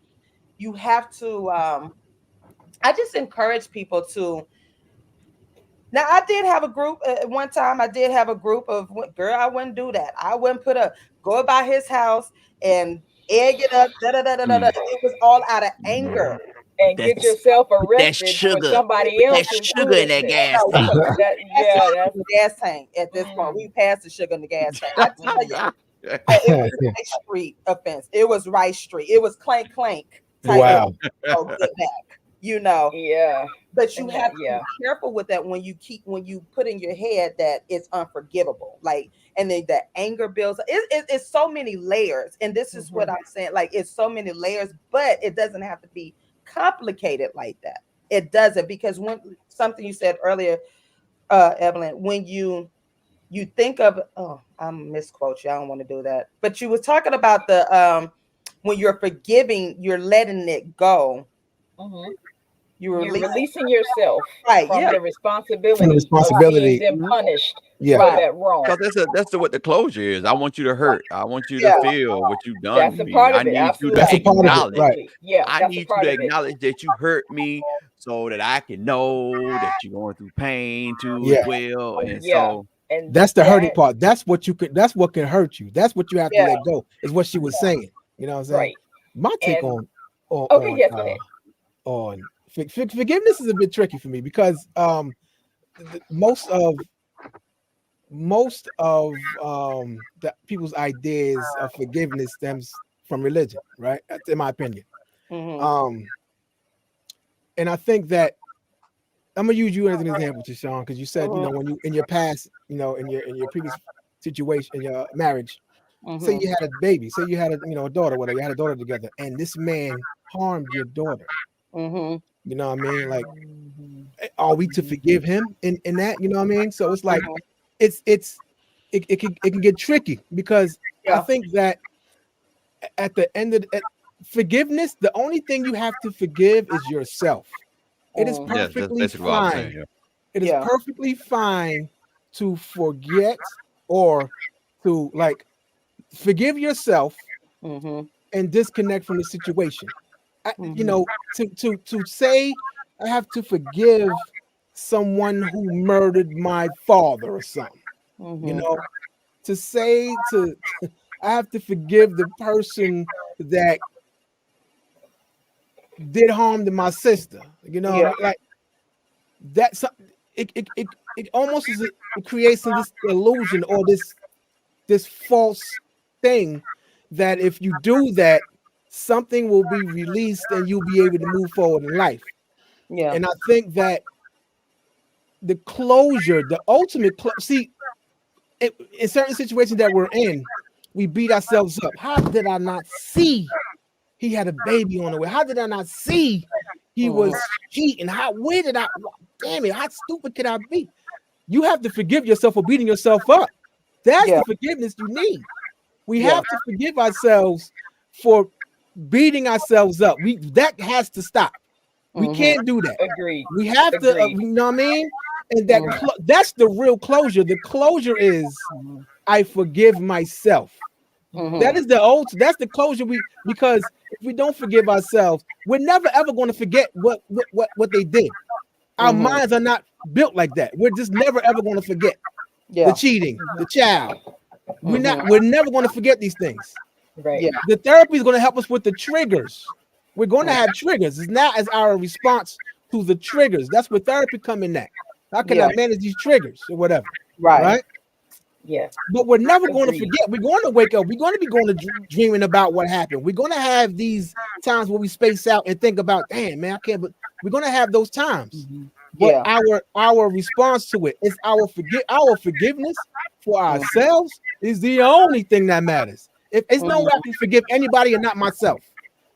I just encourage people to. Now, I did have a group at one time. I did have a group of, girl, I wouldn't do that. I wouldn't go by his house and egg it up. It was all out of anger. And get yourself arrested for somebody else's sugar in that gas tank. That's the gas tank at this point. We passed the sugar in the gas tank. I tell you, it was Rice Street offense. It was Rice Street. It was clank. Wow. Get back. Yeah. But you have to be careful with that when you put in your head that it's unforgivable. Like, and then the anger builds. It's so many layers. And this is what I'm saying. Like, it's so many layers, but it doesn't have to be complicated like that. It doesn't, because when something you said earlier, Evelyn, when you think of, I'm misquote you, I don't want to do that, but you were talking about the when you're forgiving, you're letting it go. You're releasing yourself right, from the responsibility, From the responsibility. of being them punished Yeah. for that wrong. Because that's what the closure is. I want you to hurt. I want you to Yeah. feel what you've done That's to a me. part I of it. need you Absolutely. to That's a part of it, acknowledge. right. Yeah, I that's need a you part to of it. acknowledge that you hurt me so that I can know that you're going through pain too Yeah. as well. And Yeah. so And That's the hurting that- part. That's what can hurt you. That's what you have to let go, is what she was saying. You know what I'm saying? Right. My take And- on Okay, yes, go ahead. forgiveness is a bit tricky for me because most of the people's ideas of forgiveness stems from religion, right? That's in my opinion. Mhm. And I think that I'm gonna use you as an example, Tashon, because you said, when you in your past, in your previous situation, in your marriage, say you had a baby, say you had a daughter, whatever, you had a daughter together, and this man harmed your daughter. Mhm. You know what I mean? Like, are we to forgive him in that? You know what I mean? So it's like it can get tricky because I think that at the end of forgiveness, the only thing you have to forgive is yourself. It is yes, that's perfectly basically what I'm saying. fine. Yeah. It is perfectly fine to forget or to forgive yourself and disconnect from the situation. To say I have to forgive someone who murdered my father or something. To say I have to forgive the person that did harm to my sister. Like that's it almost is it creates this illusion or this false thing that if you do that, something will be released and you'll be able to move forward in life. Yeah. And I think that the closure, the ultimate in certain situations that we're in, we beat ourselves up. How did I not see he had a baby on the way? How did I not see he was cheating? Damn it, how stupid could I be? You have to forgive yourself for beating yourself up. That's the forgiveness you need. We have to forgive ourselves for beating ourselves up. That has to stop. We can't do that. Agreed. We have to, you know what I mean? And that's the real closure. The closure is I forgive myself. That is that's the closure because if we don't forgive ourselves, we're never ever going to forget what they did. Our minds are not built like that. We're just never ever going to forget the cheating, the child. We're never going to forget these things. Right. Yeah. The therapy is going to help us with the triggers. We're going to have triggers. It's not as our response to the triggers. That's where therapy come in at. How can I manage these triggers or whatever? Right? Yeah. But we're never going to forget. We're going to wake up. We're going to be going to dreaming about what happened. We're going to have these times where we space out and think about, damn, man, I can't. But we're going to have those times. But our response to it is our forgiveness for ourselves is the only thing that matters. If it's no way I can forgive anybody and not myself.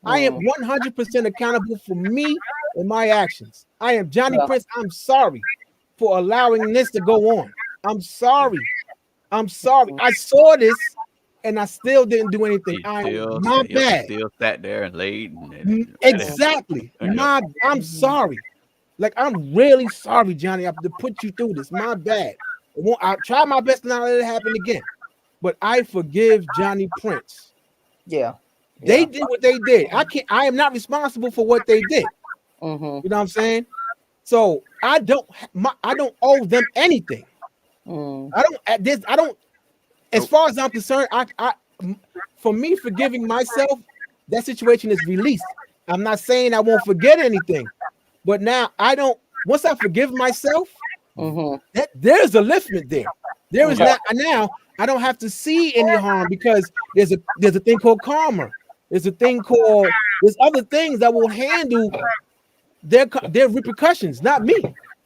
I am 100% accountable for me and my actions. I am Johnny Prince. I'm sorry for allowing this to go on. I'm sorry. I saw this and I still didn't do anything. My bad. Still sat there and laid. And exactly. I'm sorry. Like, I'm really sorry, Johnny, I have to put you through this. My bad. I'll try my best not to let it happen again. But I forgive Johnny Prince. Yeah. They did what they did. I am not responsible for what they did. You know what I'm saying? So I don't owe them anything. As far as I'm concerned, for me forgiving myself, that situation is released. I'm not saying I won't forget anything, but now once I forgive myself, there's a liftment there. There is not now. I don't have to see any harm because there's a thing called karma. There's other things that will handle their repercussions, not me.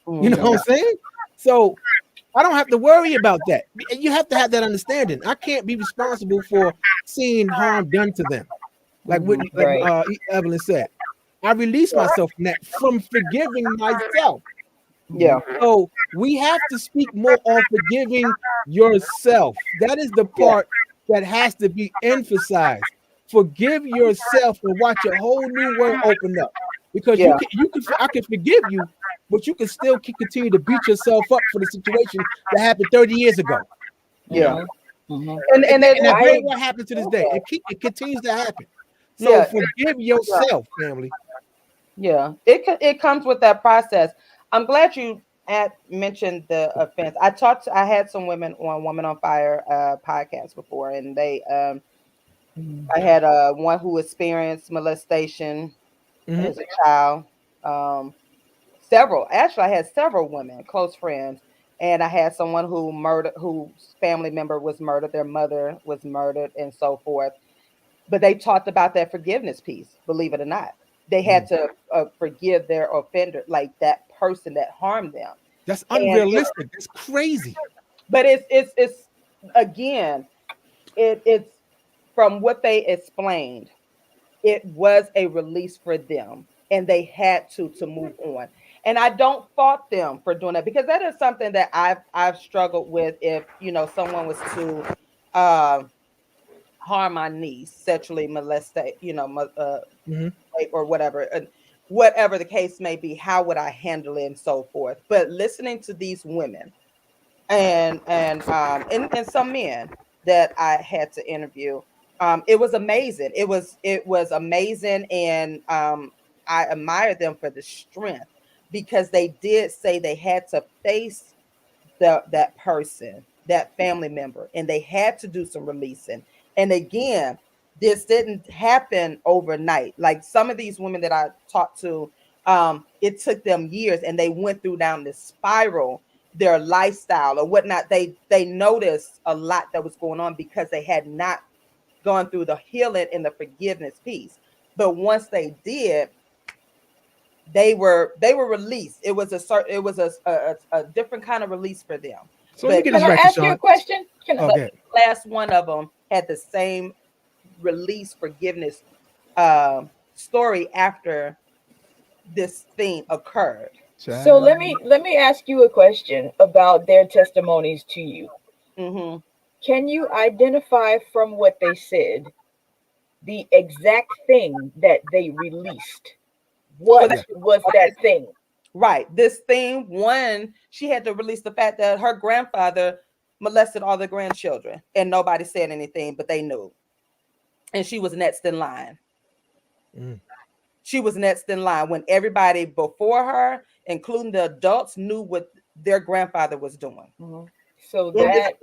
You know what I'm saying? So I don't have to worry about that. You have to have that understanding. I can't be responsible for seeing harm done to them. Like Evelyn said, I release myself from that, from forgiving myself. Yeah. So we have to speak more on forgiving yourself. That is the part that has to be emphasized. Forgive yourself and watch a whole new world open up. because I can forgive you, but you can still continue to beat yourself up for the situation that happened 30 years ago. Yeah. Mm-hmm. And that's very what happens to this day. It continues to happen. So forgive yourself, family. Yeah, it comes with that process. I'm glad you mentioned the offense. I had some women on Woman on Fire podcast before, and they I had one who experienced molestation as a child. I had several women, close friends, and I had someone whose family member was murdered, their mother was murdered, and so forth. But they talked about that forgiveness piece, believe it or not. They had to forgive their offender, like that person that harmed them. That's unrealistic. It's crazy. But it's again, it's from what they explained, it was a release for them, and they had to move on. And I don't fault them for doing that, because that is something that I've struggled with. If someone was to harm my niece, sexually molest, or whatever, and whatever the case may be, how would I handle it and so forth. But listening to these women and some men that I had to interview, it was amazing. It was amazing, and I admire them for the strength, because they did say they had to face that person, that family member, and they had to do some releasing. And again, this didn't happen overnight. Like some of these women that I talked to, it took them years, and they went through down this spiral, their lifestyle or whatnot. They noticed a lot that was going on, because they had not gone through the healing and the forgiveness piece. But once they did, they were released. It was a different kind of release for them. So let me get Can this I right, ask Tashon. you a question? The last one of them had the same release forgiveness story after this thing occurred. So let me ask you a question about their testimonies to you. Mm-hmm. Can you identify from what they said the exact thing that they released? What was that thing? Right. This thing, one, she had to release the fact that her grandfather molested all the grandchildren, and nobody said anything, but they knew. And she was next in line. She was next in line when everybody before her, including the adults, knew what their grandfather was doing. So that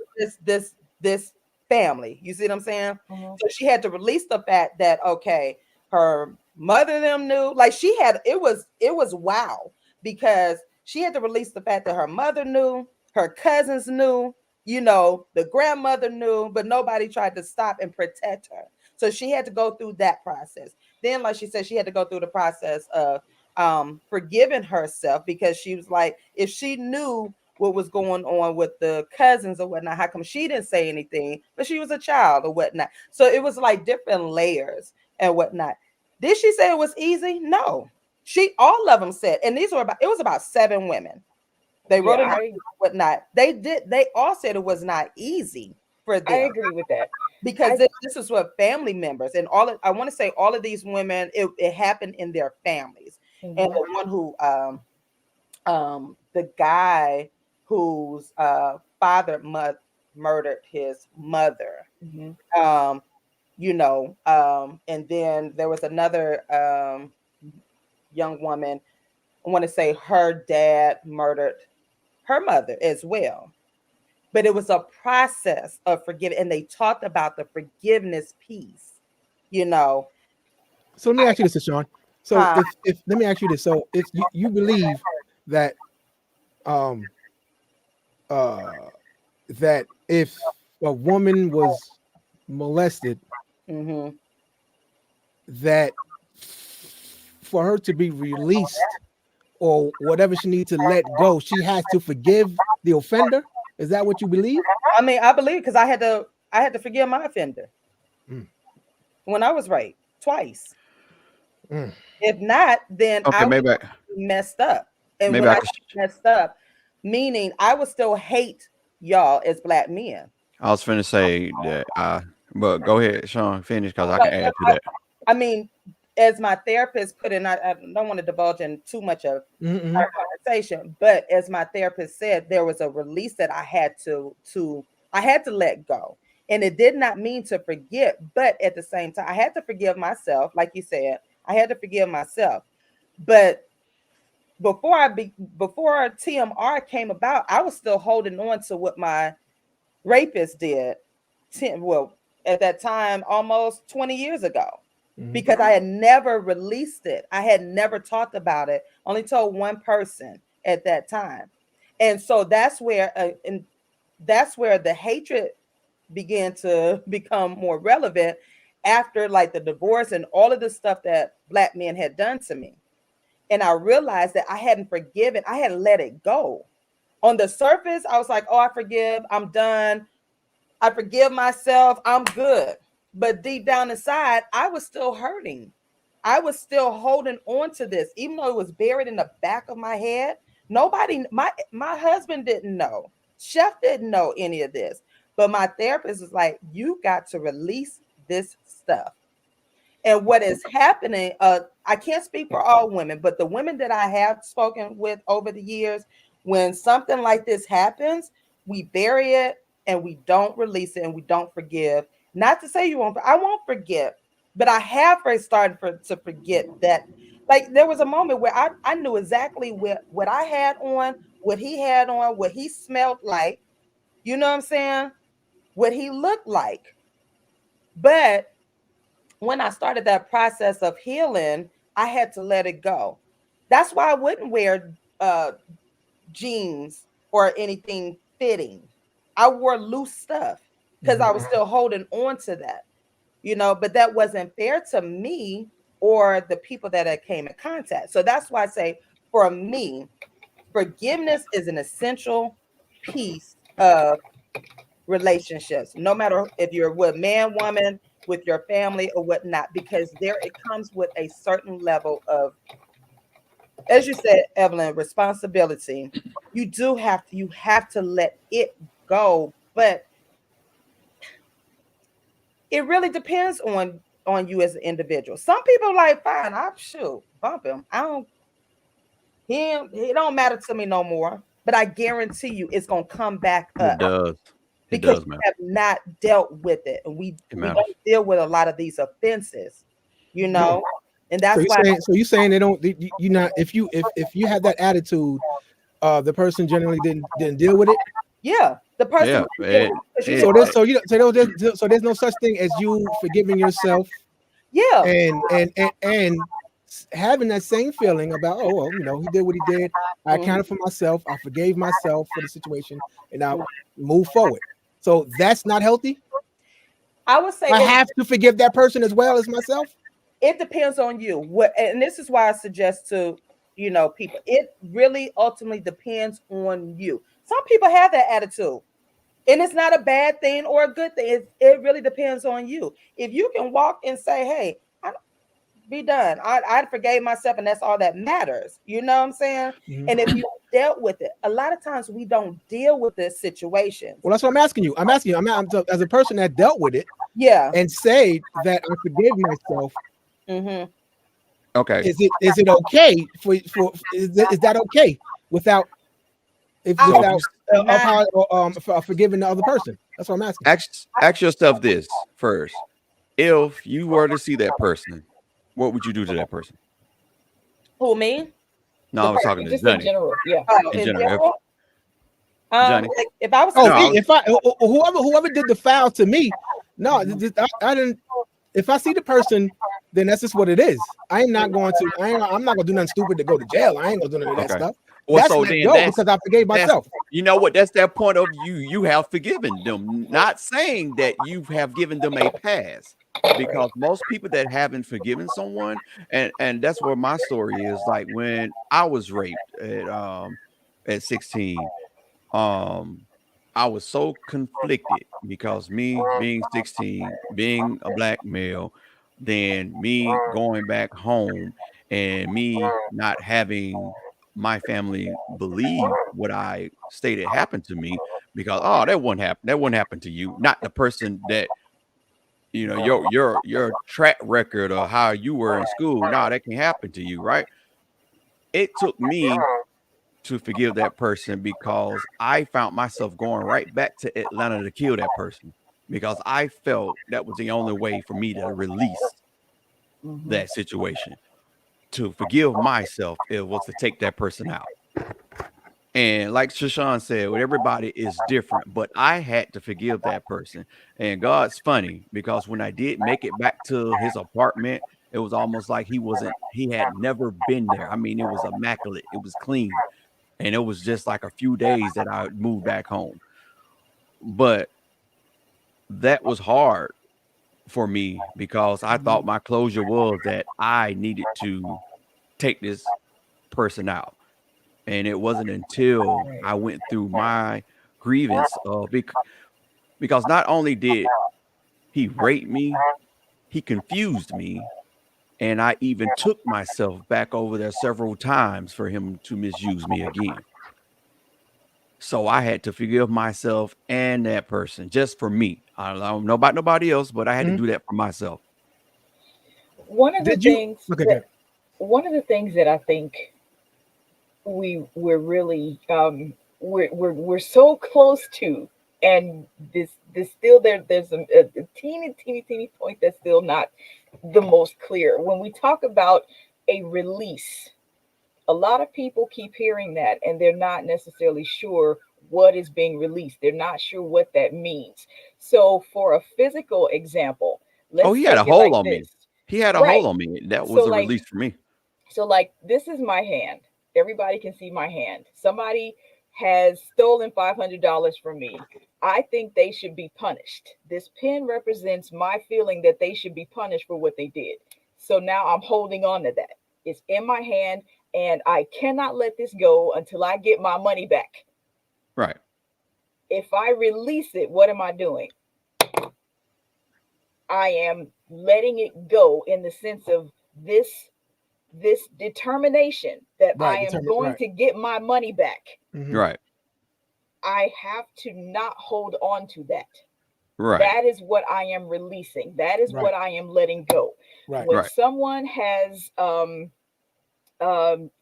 this family, you see what I'm saying? So she had to release the fact that, okay, her mother them knew. Like it was wow, because she had to release the fact that her mother knew, her cousins knew, the grandmother knew, but nobody tried to stop and protect her. So she had to go through that process. Then, like she said, she had to go through the process of forgiving herself, because she was like, if she knew what was going on with the cousins or whatnot, how come she didn't say anything, but she was a child or whatnot? So it was like different layers and whatnot. Did she say it was easy? No. All of them said, and it was about 7 women. They wrote it down, whatnot. They all said it was not easy for them. I agree with that. Because this is what family members and I want to say all of these women, it happened in their families. And the one who the guy whose father murdered his mother, and then there was another young woman, I want to say her dad murdered her mother as well. But it was a process of forgiving, and they talked about the forgiveness piece, So let me ask you this, Tashon. So if let me ask you this. So if you believe that that if a woman was molested, that for her to be released or whatever she needs to let go, she has to forgive the offender? Is that what you believe? I mean, I believe, because I had to forgive my offender when I was raped twice. If not, then I would be messed up. And when I messed up, meaning I would still hate y'all as Black men. I was finna say that, but go ahead, Sean, finish, because I can add to that. I mean, as my therapist put in, I don't want to divulge in too much of our conversation, but as my therapist said, there was a release that I had to let go. And it did not mean to forget, but at the same time, I had to forgive myself. Like you said, I had to forgive myself. But before TMR came about, I was still holding on to what my rapist did. Well, at that time, almost 20 years ago, because I had never released it. I had never talked about it. Only told one person at that time, and so that's where the hatred began to become more relevant after like the divorce and all of the stuff that Black men had done to me. And I realized that I hadn't forgiven. I had let it go. On the surface, I was like, oh, I forgive. I'm done. I forgive myself. I'm good. But deep down inside, I was still hurting. I was still holding on to this, even though it was buried in the back of my head. Nobody, my husband didn't know. Chef didn't know any of this. But my therapist was like, you got to release this stuff. And what is happening, I can't speak for all women, but the women that I have spoken with over the years, when something like this happens, we bury it and we don't release it and we don't forgive. Not to say I won't forget, but I have started to forget that. Like there was a moment where I knew exactly what I had on, what he had on, what he smelled like, you know what I'm saying? What he looked like. But when I started that process of healing, I had to let it go. That's why I wouldn't wear jeans or anything fitting. I wore loose stuff because I was still holding on to that, but that wasn't fair to me or the people that I came in contact. So that's why I say, for me, forgiveness is an essential piece of relationships, no matter if you're with man, woman, with your family or whatnot, because it comes with a certain level of, as you said, Evelyn, responsibility. You have to let it go, but it really depends on you as an individual. Some people are like, fine, I'll bump him. He don't matter to me no more. But I guarantee you it's gonna come back up. It does. Because we have not dealt with it. And we don't deal with a lot of these offenses, and that's why. So you're saying they don't, you not, if you have that attitude, the person generally didn't deal with it. Yeah, the person. So there's no such thing as you forgiving yourself. Yeah. And having that same feeling about, oh, well, he did what he did. I accounted for myself. I forgave myself for the situation, and I move forward. So that's not healthy. I would say I have to forgive that person as well as myself. It depends on you. And this is why I suggest to people. It really ultimately depends on you. Some people have that attitude, and it's not a bad thing or a good thing. It really depends on you. If you can walk and say, "Hey, be done. I forgave myself, and that's all that matters." You know what I'm saying? And if you dealt with it, a lot of times we don't deal with this situation. Well, that's what I'm asking you. I'm as a person that dealt with it, and say that I forgave myself. Okay. Is it okay is that okay without forgiving the other person? That's what I'm asking. Ask yourself this first. If you were to see that person, what would you do to that person? Who, me? No, I was talking to Johnny. In general, yeah. In general. Johnny. Like if I was whoever did the foul to me, I didn't. If I see the person, then that's just what it is. I'm not gonna do nothing stupid to go to jail. I ain't gonna do none of that stuff. Well, so then because I forgave myself. You know what? That's that point of view. You have forgiven them. Not saying that you have given them a pass, because most people that haven't forgiven someone, and that's where my story is. Like when I was raped at 16, I was so conflicted because me being 16, being a black male, then me going back home and me not having my family believe what I stated happened to me, because that wouldn't happen to you, not the person that you know, your track record of how you were in school. No, that can happen to you, right? It took me to forgive that person because I found myself going right back to Atlanta to kill that person because I felt that was the only way for me to release that situation. To forgive myself, it was to take that person out. And like Tashon said, well, everybody is different, but I had to forgive that person. And God's funny because when I did make it back to his apartment, it was almost like he had never been there. I mean, it was immaculate, it was clean. And it was just like a few days that I moved back home. But that was hard for me because I thought my closure was that I needed to take this person out. And it wasn't until I went through my grievance because not only did he rape me, he confused me. And I even took myself back over there several times for him to misuse me again. So I had to forgive myself and that person just for me. I don't know about nobody else, but I had to do that for myself. One of the things that I think we're really we're so close to, and this still there's a teeny point that's still not the most clear. When we talk about a release, a lot of people keep hearing that and they're not necessarily sure what is being released. They're not sure what that means. So for a physical example, he had a hole on me. He had a hole on me. That was a release for me. So like, this is my hand. Everybody can see my hand. Somebody has stolen $500 from me. I think they should be punished. This pen represents my feeling that they should be punished for what they did. So now I'm holding on to that. It's in my hand and I cannot let this go until I get my money back. Right. If I release it, what am I doing? I am letting it go in the sense of this determination that I am going to get my money back. Right. I have to not hold on to that. Right. That is what I am releasing. That is what I am letting go. Right. When someone has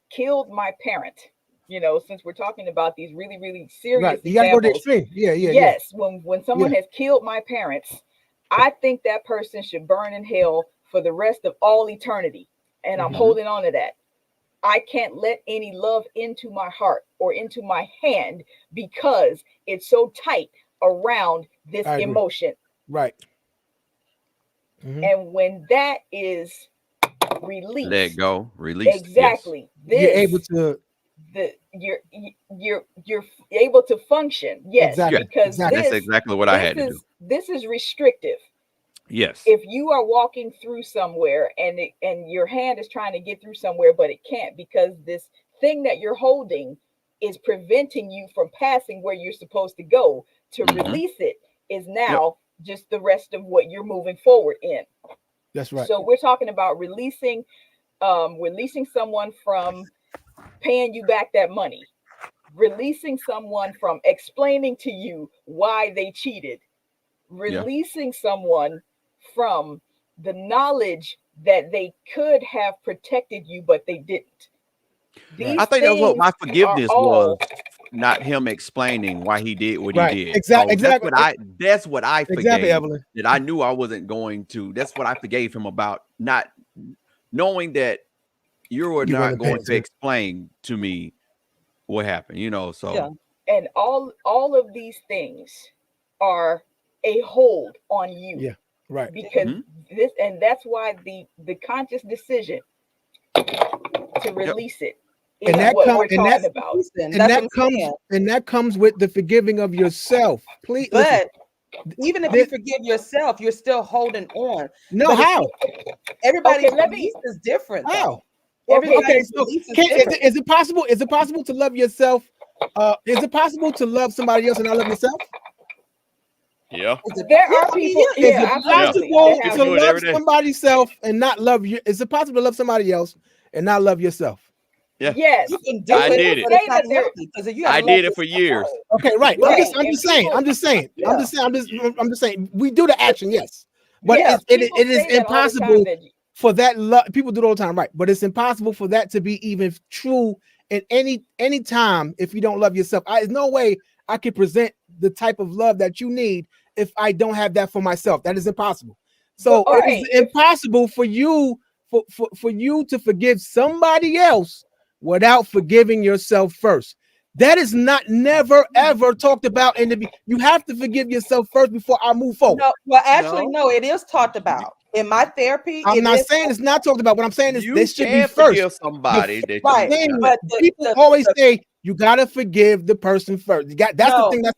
killed my parent, you know, since we're talking about these really, really serious you gotta go to the extreme. Yes. When someone has killed my parents, I think that person should burn in hell for the rest of all eternity. And I'm holding on to that. I can't let any love into my heart or into my hand because it's so tight around this emotion. Right. And when that is released, let go, release. Exactly. Yes. You're able to you're able to function. Yes, because that's exactly what I had to do. This is restrictive. Yes. If you are walking through somewhere and your hand is trying to get through somewhere, but it can't because this thing that you're holding is preventing you from passing where you're supposed to go, to release it is now just the rest of what you're moving forward in. That's right. So we're talking about releasing someone from paying you back that money, releasing someone from explaining to you why they cheated, releasing someone from the knowledge that they could have protected you, but they didn't. I think that's what my forgiveness was, not him explaining why he did what he did. Exactly. That's what I forgave. Exactly, Evelyn. That I knew I wasn't going to. That's what I forgave him about, not knowing that you were not going to explain to me what happened. You know, so and all of these things are a hold on you. Yeah. Right. Because that's why the conscious decision to release it is what we're talking about. And that comes with the forgiving of yourself. Please. But even if you forgive yourself, you're still holding on. No, how? Everybody's release is different. How? Everybody's is it possible? Is it possible to love yourself? Is it possible to love somebody else and not love yourself? Yeah. There are people. Is it possible to love somebody else and not love you? Is it possible to love somebody else and not love yourself? Yeah. Yes. You can do I did it. I did it for years. Okay, right. I'm just saying. We do the action, yes. But Yeah, it people is say that all the time impossible that for that love. People do it all the time, right? But it's impossible for that to be even true in any time if you don't love yourself. There's no way I can present the type of love that you need if I don't have that for myself. That is impossible. So Well, it is impossible for you for you to forgive somebody else without forgiving yourself first. That is not never ever talked about in the. You have to forgive yourself first before I move forward. No, well, actually, no, it is talked about in my therapy. I'm not saying it's not talked about. What I'm saying is You this should be can first. forgive somebody that right, you but People always say you gotta forgive the person first. That's the thing that's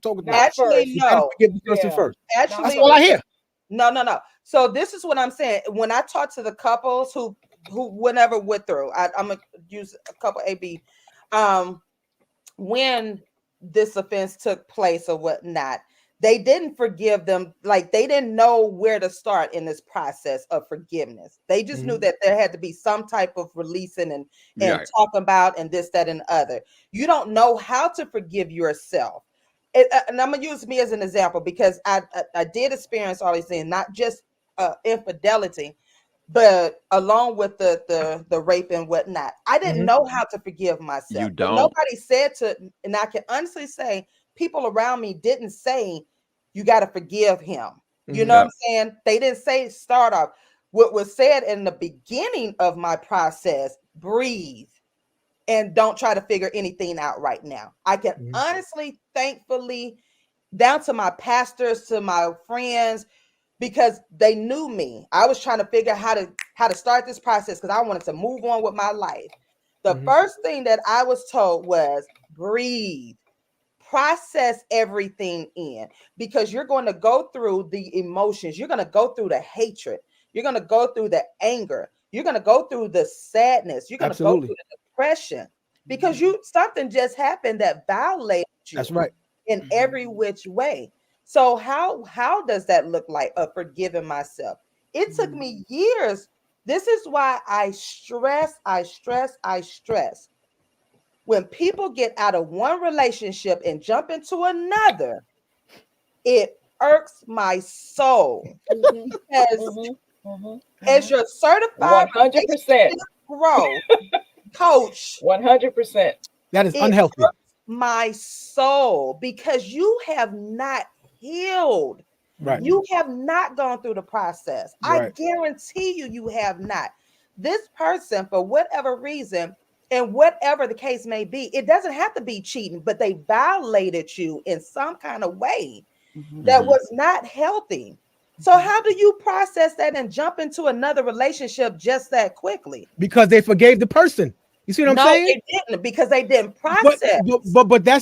talking about. Actually, You gotta no. forgive the person first. Actually, That's all I hear. No. So this is what I'm saying. When I talk to the couples who whenever went through, I'm gonna use a couple AB. When this offense took place or whatnot, they didn't forgive them. Like they didn't know where to start in this process of forgiveness. They just knew that there had to be some type of releasing and talking about and this, that, and the other. You don't know how to forgive yourself. And I'm gonna use me as an example because I did experience all these things, not just infidelity, but along with the rape and whatnot. I didn't know how to forgive myself. You don't. But nobody said to, and I can honestly say, people around me didn't say you got to forgive him. You know what I'm saying? They didn't say start off. What was said in the beginning of my process: breathe and don't try to figure anything out right now. I can honestly, thankfully, down to my pastors, to my friends, because they knew me. I was trying to figure out how to start this process because I wanted to move on with my life. The first thing that I was told was breathe, process everything in, because you're going to go through the emotions. You're going to go through the hatred. You're going to go through the anger. You're going to go through the sadness. You're going to go through the depression because something just happened that violated you. That's right. In every which way. So how does that look like of forgiving myself? It took me years. This is why I stress. When people get out of one relationship and jump into another, it irks my soul. As your certified 100% growth coach, 100%. That is unhealthy. My soul, because you have not healed. Right. You have not gone through the process. I guarantee you have not. This person, for whatever reason, and whatever the case may be, it doesn't have to be cheating, but they violated you in some kind of way that was not healthy. So how do you process that and jump into another relationship just that quickly? Because they forgave the person. You see what I'm saying? No, they didn't, because they didn't process. But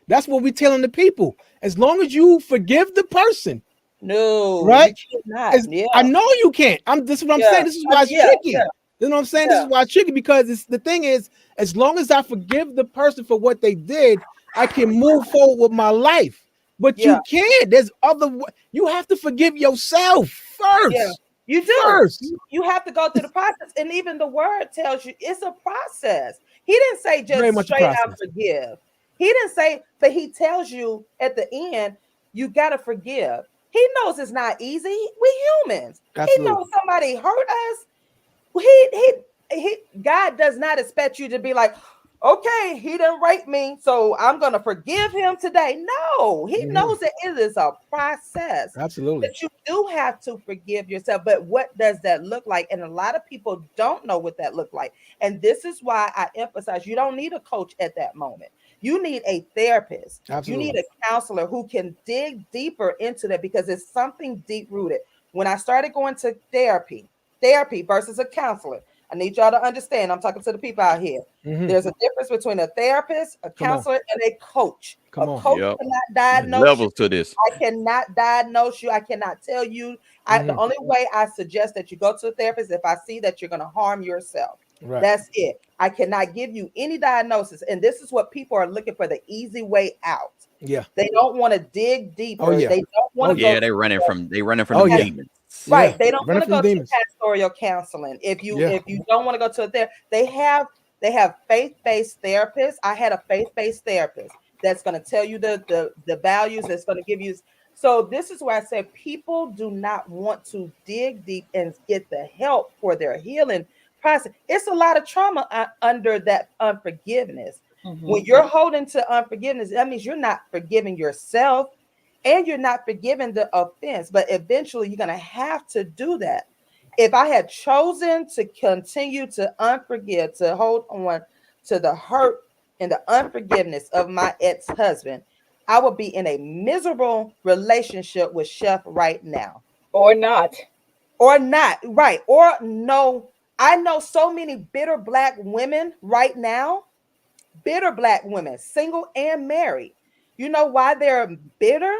that's what we're telling the people. As long as you forgive the person, right? I know you can't. This is what I'm saying. This is why it's tricky. You know what I'm saying? This is why it's tricky, because the thing is, as long as I forgive the person for what they did, I can move forward with my life. But you can't. There's you have to forgive yourself first. Yeah. You do. First. You have to go through the process. And even the word tells you it's a process. He didn't say just straight out forgive. He didn't say, but he tells you at the end, you got to forgive. He knows it's not easy. We humans. Absolutely. He knows somebody hurt us. God does not expect you to be like, okay, he didn't rape me, so I'm going to forgive him today. No, he knows that it is a process. Absolutely. That you do have to forgive yourself. But what does that look like? And a lot of people don't know what that looks like. And this is why I emphasize you don't need a coach at that moment. You need a therapist. Absolutely. You need a counselor who can dig deeper into that, because it's something deep rooted. When I started going to therapy versus a counselor, I need y'all to understand. I'm talking to the people out here. There's a difference between a therapist, a counselor, and a coach. A coach cannot diagnose levels to this. I cannot diagnose you. I cannot tell you. The only way I suggest that you go to a therapist if I see that you're going to harm yourself. Right. That's it. I cannot give you any diagnosis. And this is what people are looking for, the easy way out. Yeah. They don't want to dig deeper. They don't want to go. Yeah, they're running from the demons. Right. They don't want to go to pastoral counseling. If you don't want to go to a therapist, they have faith-based therapists. I had a faith-based therapist that's going to tell you the values, that's going to give you So this is why I say people do not want to dig deep and get the help for their healing process. It's a lot of trauma under that unforgiveness. When you're holding to unforgiveness, that means you're not forgiving yourself and you're not forgiving the offense. But eventually you're going to have to do that. If I had chosen to continue to unforgive, to hold on to the hurt and the unforgiveness of my ex-husband, I would be in a miserable relationship with Chef right now. Or not. Right. Or no. I know so many bitter Black women right now, bitter Black women, single and married. You know why they're bitter?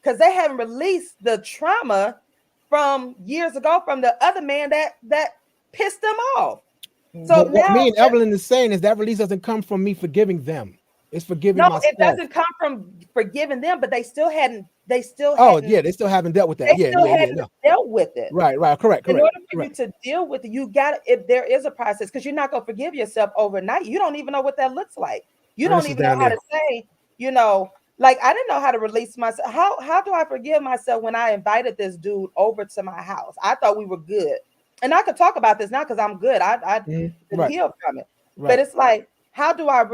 Because they haven't released the trauma from years ago from the other man that pissed them off. So what me and Evelyn is saying is that release doesn't come from me forgiving them. It's forgiving myself. It doesn't come from forgiving them, but they still haven't they still haven't dealt with that. Dealt with it. Right, correct. In order for you to deal with it, you got if there is a process, because you're not gonna forgive yourself overnight. You don't even know what that looks like. You don't even know how to say, like I didn't know how to release myself. How do I forgive myself when I invited this dude over to my house? I thought we were good. And I could talk about this now because I'm good. I healed from it. Right. But it's like, how do I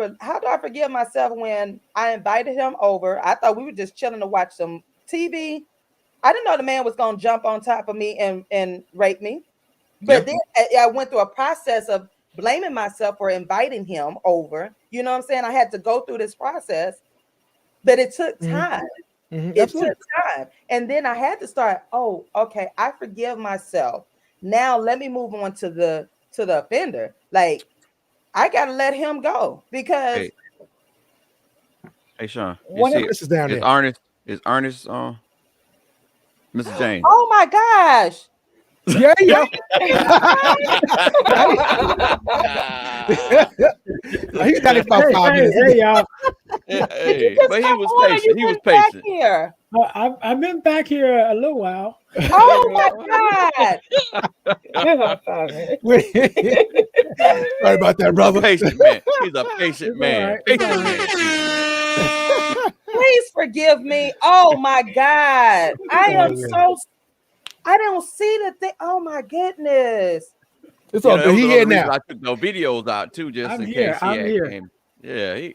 forgive myself when I invited him over? I thought we were just chilling to watch some TV. I didn't know the man was going to jump on top of me and rape me. But then I went through a process of blaming myself for inviting him over. You know what I'm saying? I had to go through this process, but it took time. It took time. And then I had to start, okay, I forgive myself. Now let me move on to the offender. Like, I gotta let him go because. Hey Sean, this is down there. Is Earnest Mr. James? Oh my gosh! Yeah. He got it about 5 minutes. Hey, y'all. But he was patient. He was patient. Here. I've been back here a little while. Oh my God! Sorry about that, brother. Patient man. He's a patient man. Please forgive me. Oh my God! I don't see the thing. Oh my goodness! It's all good. He here now. I took no videos out too, just in case. I'm here. Came. Yeah.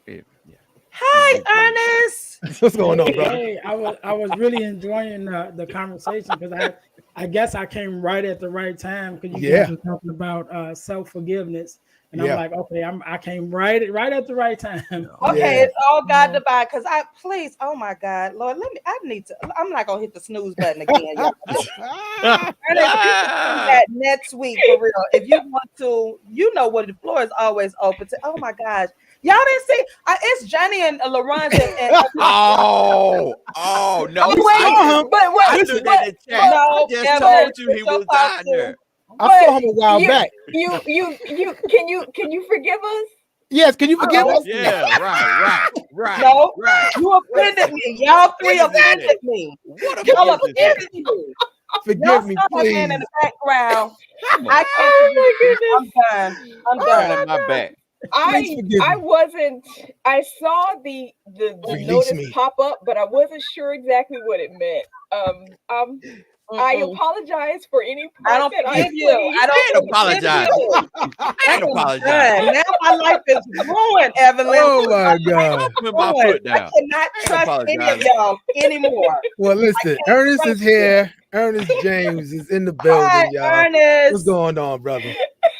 Hi, Earnest. What's going on, bro? Hey, I was really enjoying the conversation because I guess I came right at the right time because you guys were talking about self-forgiveness. And I'm like, okay, I came right at the right time. Okay, it's all God divine. Because oh my God, Lord, I'm not gonna hit the snooze button again, y'all. That next week for real. If you want to, what the floor is always open to. Oh my gosh, y'all didn't see? It's Johnny and LaRon. Oh no! I just told you he was down there. I saw him a while back. Can you forgive us? Yes, can you forgive us? Yeah, right. No, you offended me. Y'all three offended me. Y'all offended me. Forgive me, please. Man in the background. I can't. I'm done. On my back. I wasn't. I saw the notice pop up, but I wasn't sure exactly what it meant. I apologize for any part I don't forgive you. I don't apologize. I don't apologize. Now my life is ruined, Evelyn. Oh my God! Put my foot down. I cannot trust any of y'all anymore. Well, listen, Earnest is here. Earnest James is in the building, Hi, y'all. Earnest. What's going on, brother?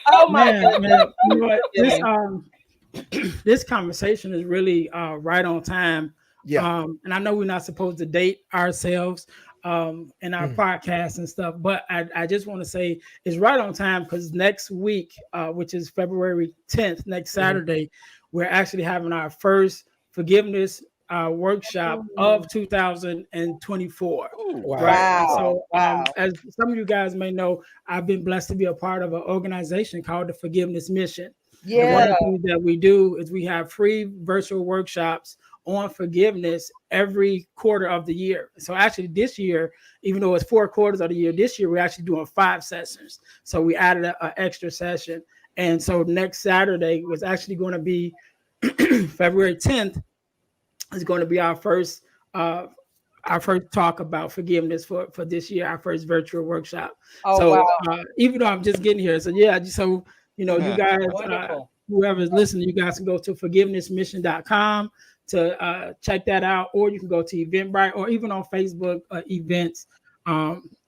Oh my God! Man, you know what? This conversation is really right on time. Yeah. And I know we're not supposed to date ourselves in our podcast and stuff, but I just want to say it's right on time because next week, which is February 10th, next Saturday, we're actually having our first forgiveness workshop of 2024. Wow. Right? So as some of you guys may know, I've been blessed to be a part of an organization called the Forgiveness Mission. Yeah. And one of the things that we do is we have free virtual workshops on forgiveness every quarter of the year. So actually this year, even though it's 4 quarters of the year, this year we're actually doing 5 sessions. So we added an extra session. And so next Saturday was actually going to be February 10th is going to be our first our first talk about forgiveness for this year, our first virtual workshop. Oh, so wow. Even though I'm just getting here, so yeah, so you know, you guys, whoever's listening, you guys can go to forgivenessmission.com to check that out, or you can go to Eventbrite, or even on Facebook events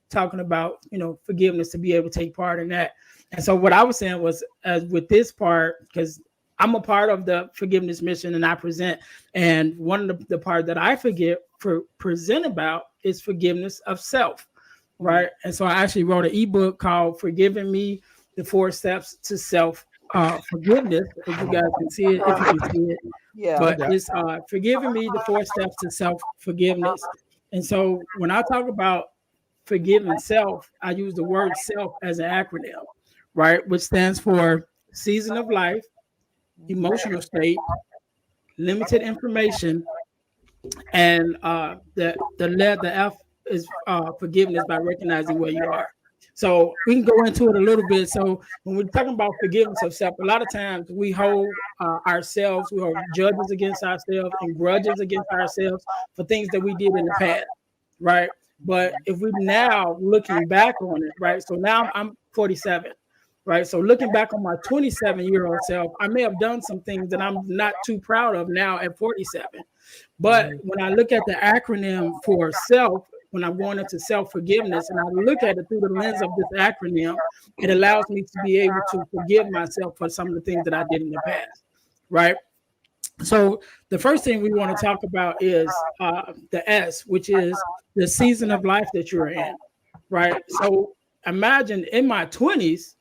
talking about, you know, forgiveness, to be able to take part in that. And so what I was saying was, with this part, because I'm a part of the forgiveness mission and I present, and one of the part that I present about is forgiveness of self, right? And so I actually wrote an ebook called Forgiving Me, the 4 Steps to Self Forgiveness. If you guys can see it, if you can see it. Yeah. But it's Forgiving Me, the 4 Steps to Self Forgiveness. And so when I talk about forgiving self, I use the word self as an acronym, right? Which stands for season of life, emotional state, limited information, and the F is forgiveness, by recognizing where you are. So we can go into it a little bit. So when we're talking about forgiveness of self, a lot of times we hold ourselves, we hold judges against ourselves and grudges against ourselves for things that we did in the past, right? But if we now looking back on it, right? So now I'm 47. Right. So looking back on my 27-year-old self, I may have done some things that I'm not too proud of now at 47. But when I look at the acronym for self, when I'm going into self-forgiveness and I look at it through the lens of this acronym, it allows me to be able to forgive myself for some of the things that I did in the past. Right. So the first thing we want to talk about is the S, which is the season of life that you're in. Right. So imagine in my 20s,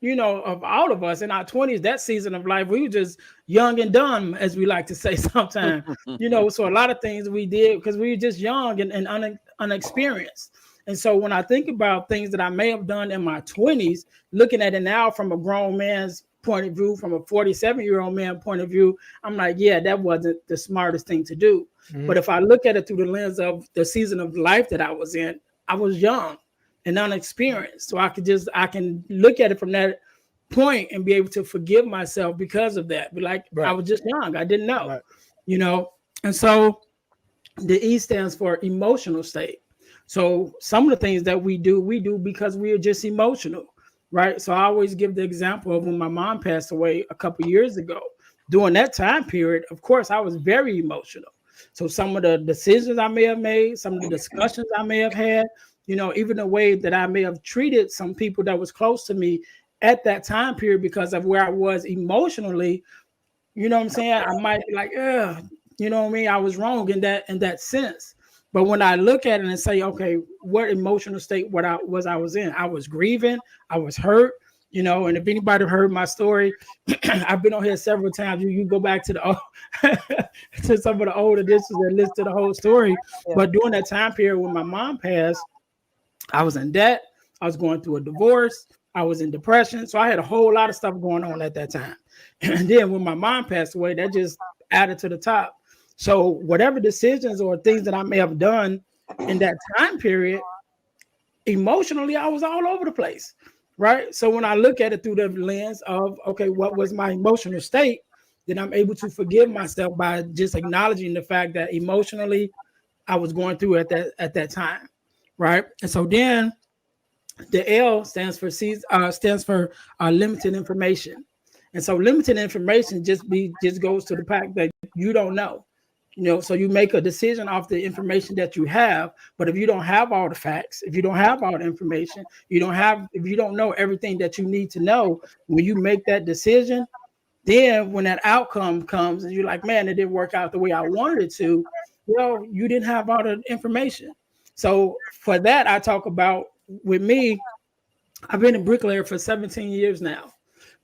you know, of all of us in our 20s, that season of life, we were just young and dumb, as we like to say sometimes, you know, so a lot of things we did because we were just young and unexperienced. And so when I think about things that I may have done in my 20s, looking at it now from a grown man's point of view, from a 47-year-old man point of view, I'm like, yeah, that wasn't the smartest thing to do. But if I look at it through the lens of the season of life that I was in, I was young and unexperienced. So I can look at it from that point and be able to forgive myself because of that. But like, I was just young. I didn't know, you know? And so the E stands for emotional state. So some of the things that we do because we are just emotional, right? So I always give the example of when my mom passed away a couple of years ago. During that time period, of course, I was very emotional. So some of the decisions I may have made, some of the discussions I may have had, you know, even the way that I may have treated some people that was close to me at that time period because of where I was emotionally, you know what I'm saying? I might be like, you know what I mean? I was wrong in that sense. But when I look at it and say, okay, what emotional state I was in? I was grieving, I was hurt, you know, and if anybody heard my story, I've been on here several times. You go back to to some of the old editions and listen to the whole story. But during that time period when my mom passed, I was in debt. I was going through a divorce. I was in depression. So I had a whole lot of stuff going on at that time. And then when my mom passed away, that just added to the top. So whatever decisions or things that I may have done in that time period, emotionally, I was all over the place, right? So when I look at it through the lens of, okay, what was my emotional state, then I'm able to forgive myself by just acknowledging the fact that emotionally I was going through at that time. Right. And so then the L stands for limited information. And so limited information just goes to the fact that you don't know, you know, so you make a decision off the information that you have. But if you don't have all the facts, if you don't have all the information, if you don't know everything that you need to know, when you make that decision, then when that outcome comes and you're like, man, it didn't work out the way I wanted it to, well, you didn't have all the information. So for that, I talk about with me, I've been a bricklayer for 17 years now.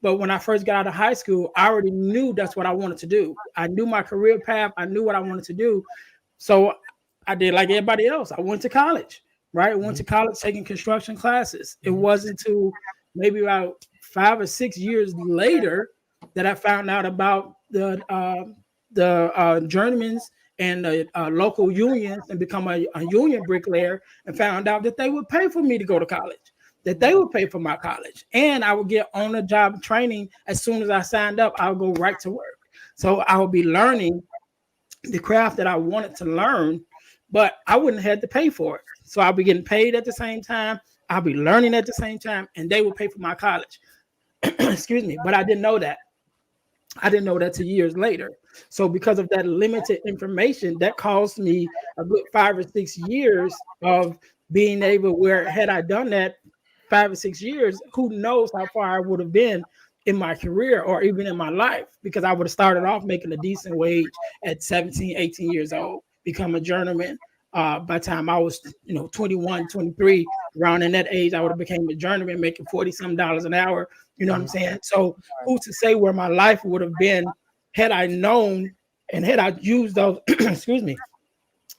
But when I first got out of high school, I already knew that's what I wanted to do. I knew my career path. I knew what I wanted to do. So I did like everybody else. I went to college, right? I went to college taking construction classes. It wasn't until maybe about 5 or 6 years later that I found out about the journeyman's and the local unions and become a union bricklayer and found out that they would pay for me to go to college, that they would pay for my college. And I would get on the job training. As soon as I signed up, I would go right to work. So I would be learning the craft that I wanted to learn but I wouldn't have had to pay for it. So I'll be getting paid at the same time. I'll be learning at the same time, and they will pay for my college. Excuse me. But I didn't know that. I didn't know that till years later. So because of that limited information, that cost me a good 5 or 6 years of being able, where had I done that 5 or 6 years, who knows how far I would have been in my career or even in my life, because I would have started off making a decent wage at 17, 18 years old, become a journeyman. By the time I was, 21, 23, around in that age, I would have became a journeyman making $40-some an hour. You know what I'm saying? So who's to say where my life would have been had I known and had I used those, excuse me,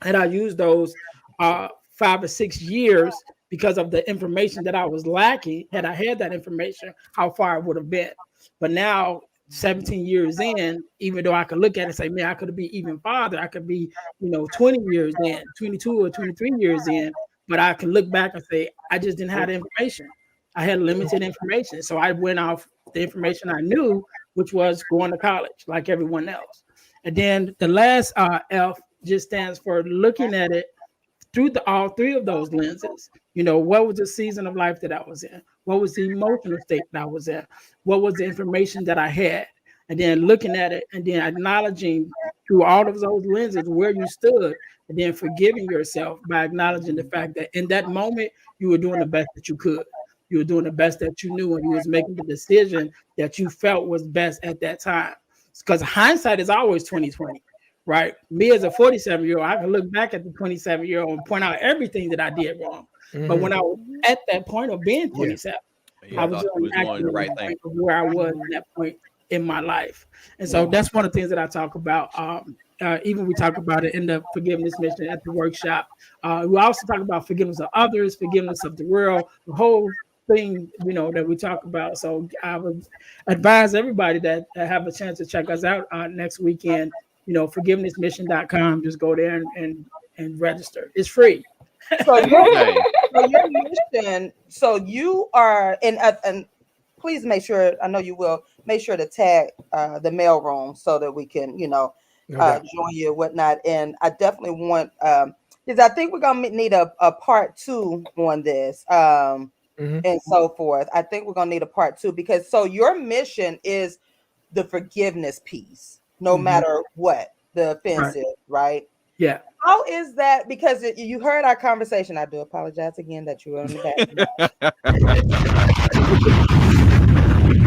had I used those 5 or 6 years because of the information that I was lacking. Had I had that information, how far I would have been. But now, 17 years in, even though I could look at it and say, man, I could be even farther. I could be, 20 years in, 22 or 23 years in. But I can look back and say, I just didn't have the information. I had limited information. So I went off the information I knew, which was going to college like everyone else. And then the last F just stands for looking at it through all three of those lenses. What was the season of life that I was in? What was the emotional state that I was in? What was the information that I had? And then looking at it and then acknowledging through all of those lenses where you stood, and then forgiving yourself by acknowledging the fact that in that moment, you were doing the best that you could. You were doing the best that you knew, and you was making the decision that you felt was best at that time. Because hindsight is always 20/20. Right? Me as a 47-year-old, I can look back at the 27-year-old and point out everything that I did wrong. Mm-hmm. But when I was at that point of being 27, I was doing the right thing of where I was at that point in my life. And so that's one of the things that I talk about. Even we talk about it in the forgiveness mission at the workshop. We also talk about forgiveness of others, forgiveness of the world, the whole thing, that we talk about. So I would advise everybody that have a chance to check us out next weekend. Forgivenessmission.com. Just go there and register. It's free. So your mission. So you are and please make sure. I know you will make sure to tag the mail room so that we can join you and whatnot. And I definitely want because I think we're gonna need a part 2 on this and so forth. I think we're gonna need a part 2 because so your mission is the forgiveness piece. No matter what the offensive, right? Yeah. How is that? Because you heard our conversation. I do apologize again that you were on the back.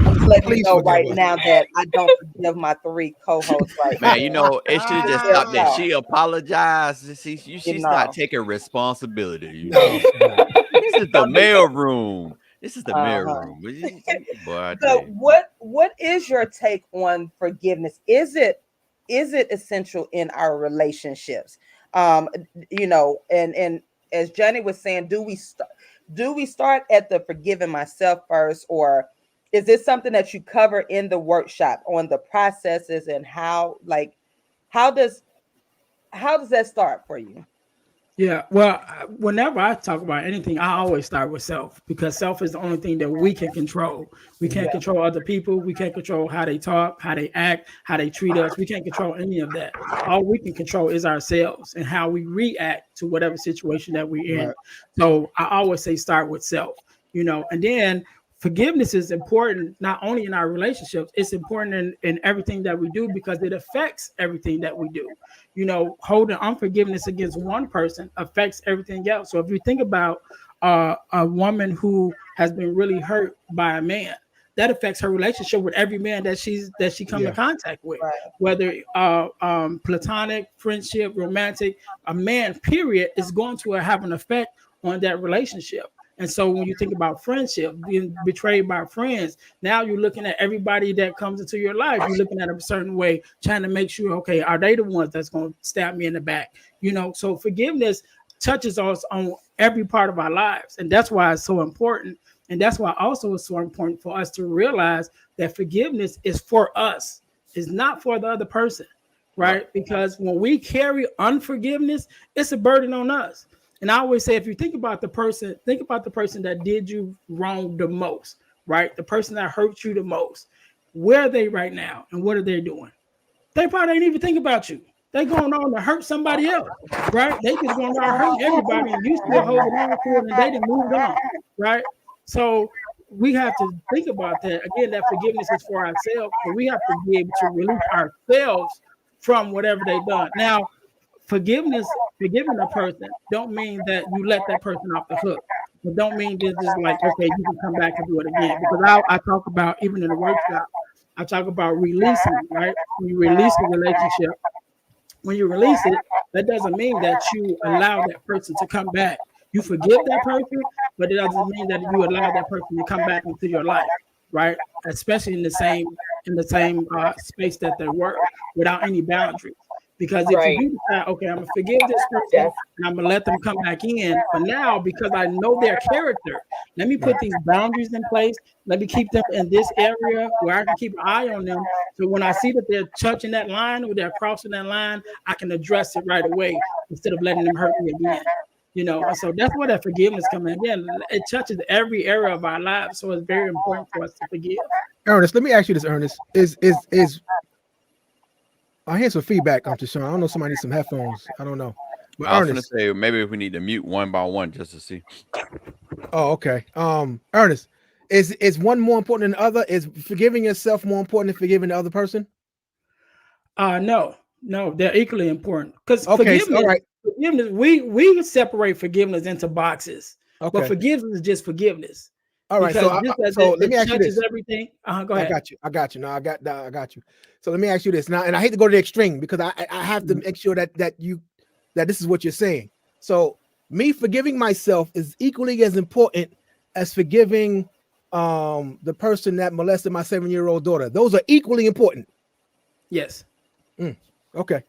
I'm just letting you know right now that I don't forgive my 3 co-hosts right now. Man, it should have just stopped there. She apologized. She's not taking responsibility. This is the mail room. This is the mail room. Boy, so what is your take on forgiveness? Is it essential in our relationships? And as Johnny was saying, do we start at the forgiving myself first, or is this something that you cover in the workshop on the processes and how does that start for you? Yeah, well, whenever I talk about anything, I always start with self, because self is the only thing that we can control. We can't control other people. We can't control how they talk, how they act, how they treat us. We can't control any of that. All we can control is ourselves and how we react to whatever situation that we're in. Right. So I always say start with self, and then forgiveness is important not only in our relationships, it's important in everything that we do, because it affects everything that we do. Holding unforgiveness against one person affects everything else. So if you think about a woman who has been really hurt by a man, that affects her relationship with every man that she comes in contact with, right. Whether platonic, friendship, romantic, a man, period, is going to have an effect on that relationship. And so when you think about friendship, being betrayed by friends, now you're looking at everybody that comes into your life. You're looking at a certain way, trying to make sure, okay, are they the ones that's going to stab me in the back? So forgiveness touches us on every part of our lives. And that's why it's so important. And that's why also it's so important for us to realize that forgiveness is for us. It's not for the other person, right? Because when we carry unforgiveness, it's a burden on us. And I always say, if you think about the person that did you wrong the most, right? The person that hurt you the most, where are they right now? And what are they doing? They probably ain't even think about you. They going on to hurt somebody else, right? They just going on hurt everybody, and you still holding on to it, and they didn't move on, right? So we have to think about that. Again, that forgiveness is for ourselves, but we have to be able to release ourselves from whatever they've done. Now, forgiving a person don't mean that you let that person off the hook. It don't mean that it's like, okay, you can come back and do it again. Because I talk about, even in the workshop, I talk about releasing, right? When you release the relationship, when you release it, that doesn't mean that you allow that person to come back. You forgive that person, but it doesn't mean that you allow that person to come back into your life, right? Especially in the same space that they were, without any boundaries. Because if you do decide, okay, I'm gonna forgive this person and I'm gonna let them come back in, but now because I know their character, let me put these boundaries in place. Let me keep them in this area where I can keep an eye on them. So when I see that they're touching that line or they're crossing that line, I can address it right away instead of letting them hurt me again. You know, so that's where that forgiveness comes in. Again, it touches every area of our lives, so it's very important for us to forgive. Ernest, let me ask you this, Ernest. Is I hear some feedback on Tashon. I don't know, somebody needs some headphones. I don't know. But I was going to say, maybe if we need to mute one by one just to see. Oh, okay. Ernest, is one more important than the other? Is forgiving yourself more important than forgiving the other person? No, they're equally important. Because forgiveness, we separate forgiveness into boxes. Okay. But forgiveness is just forgiveness. All right, so let me ask you this. Everything. Go ahead. I got you. No, I got you. So let me ask you this now, and I hate to go to the extreme because I have to make sure that this is what you're saying. So me forgiving myself is equally as important as forgiving the person that molested my 7-year-old daughter. Those are equally important. Yes. Okay.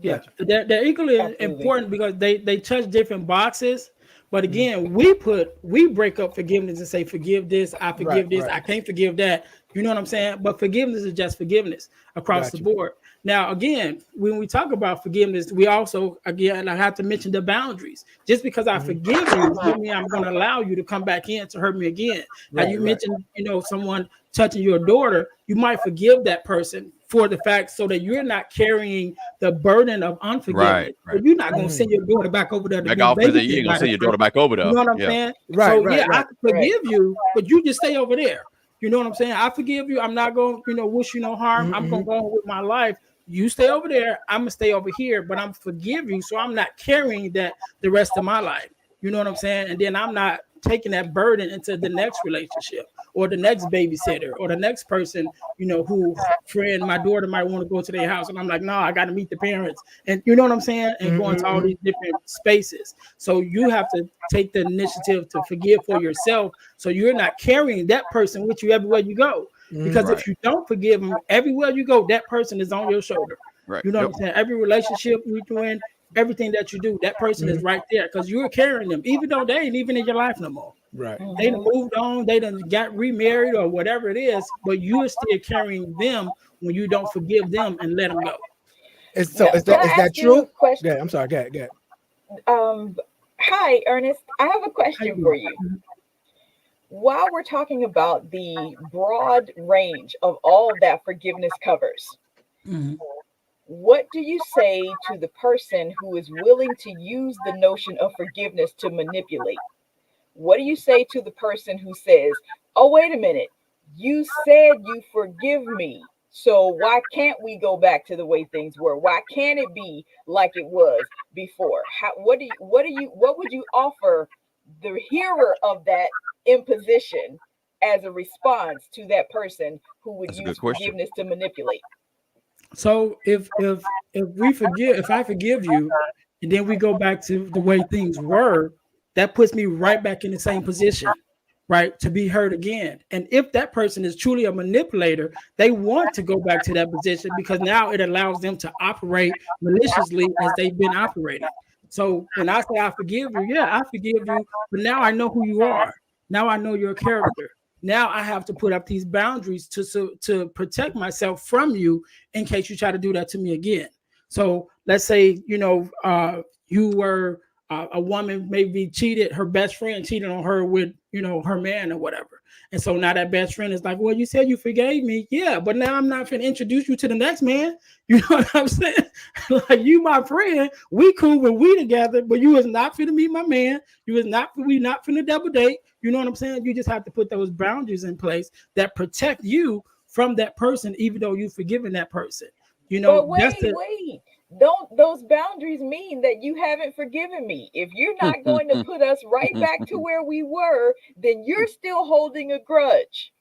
Yeah, they're equally important because they touch different boxes. But again, we break up forgiveness and say, forgive this, I forgive this, I can't forgive that. You know what I'm saying? But forgiveness is just forgiveness across the board. Now, again, when we talk about forgiveness, we also, again, I have to mention the boundaries. Just because I forgive you doesn't mean I'm going to allow you to come back in to hurt me again. Now, you mentioned, someone touching your daughter, you might forgive that person for the fact so that you're not carrying the burden of unforgiveness. Right. You're not going to send your daughter back over there. You ain't going to send your daughter back over there. You know what I'm saying? I can forgive you, but you just stay over there. You know what I'm saying? I forgive you. I'm not going to, wish you no harm. I'm going to go on with my life. You stay over there. I'm going to stay over here, but I'm forgive you. So I'm not carrying that the rest of my life. You know what I'm saying? And then I'm not taking that burden into the next relationship or the next babysitter or the next person, who friend my daughter might want to go to their house. And I'm like, no, I got to meet the parents. And you know what I'm saying? And go into all these different spaces. So you have to take the initiative to forgive for yourself. So you're not carrying that person with you everywhere you go. Because if you don't forgive them, everywhere you go, that person is on your shoulder. Right. You know what I'm saying? Every relationship you're doing, everything that you do, that person is right there because you're carrying them, even though they ain't even in your life no more. Right. They done moved on, they done got remarried or whatever it is, but you are still carrying them when you don't forgive them and let them go. Is that true? Yeah, I'm sorry. Go ahead. Hi, Ernest. I have a question for you. While we're talking about the broad range of all that forgiveness covers, what do you say to the person who is willing to use the notion of forgiveness to manipulate? What do you say to the person who says, oh, wait a minute, you said you forgive me, so why can't we go back to the way things were? Why can't it be like it was before? What would you offer the hearer of that imposition as a response to that person who would use forgiveness to manipulate? So if I forgive you, and then we go back to the way things were, that puts me right back in the same position, right? To be hurt again. And if that person is truly a manipulator, they want to go back to that position because now it allows them to operate maliciously as they've been operating. So when I say I forgive you, I forgive you, but now I know who you are. Now I know your character. Now I have to put up these boundaries to protect myself from you in case you try to do that to me again. So let's say, you were a woman maybe cheated, her best friend cheated on her with, her man or whatever. And so now that best friend is like, well, you said you forgave me. Yeah, but now I'm not going to introduce you to the next man. You know what I'm saying? Like, you my friend, we cool when we together, but you is not finna meet my man. We not finna double date. You know what I'm saying? You just have to put those boundaries in place that protect you from that person, even though you've forgiven that person. But wait. Don't those boundaries mean that you haven't forgiven me? If you're not going to put us right back to where we were, then you're still holding a grudge.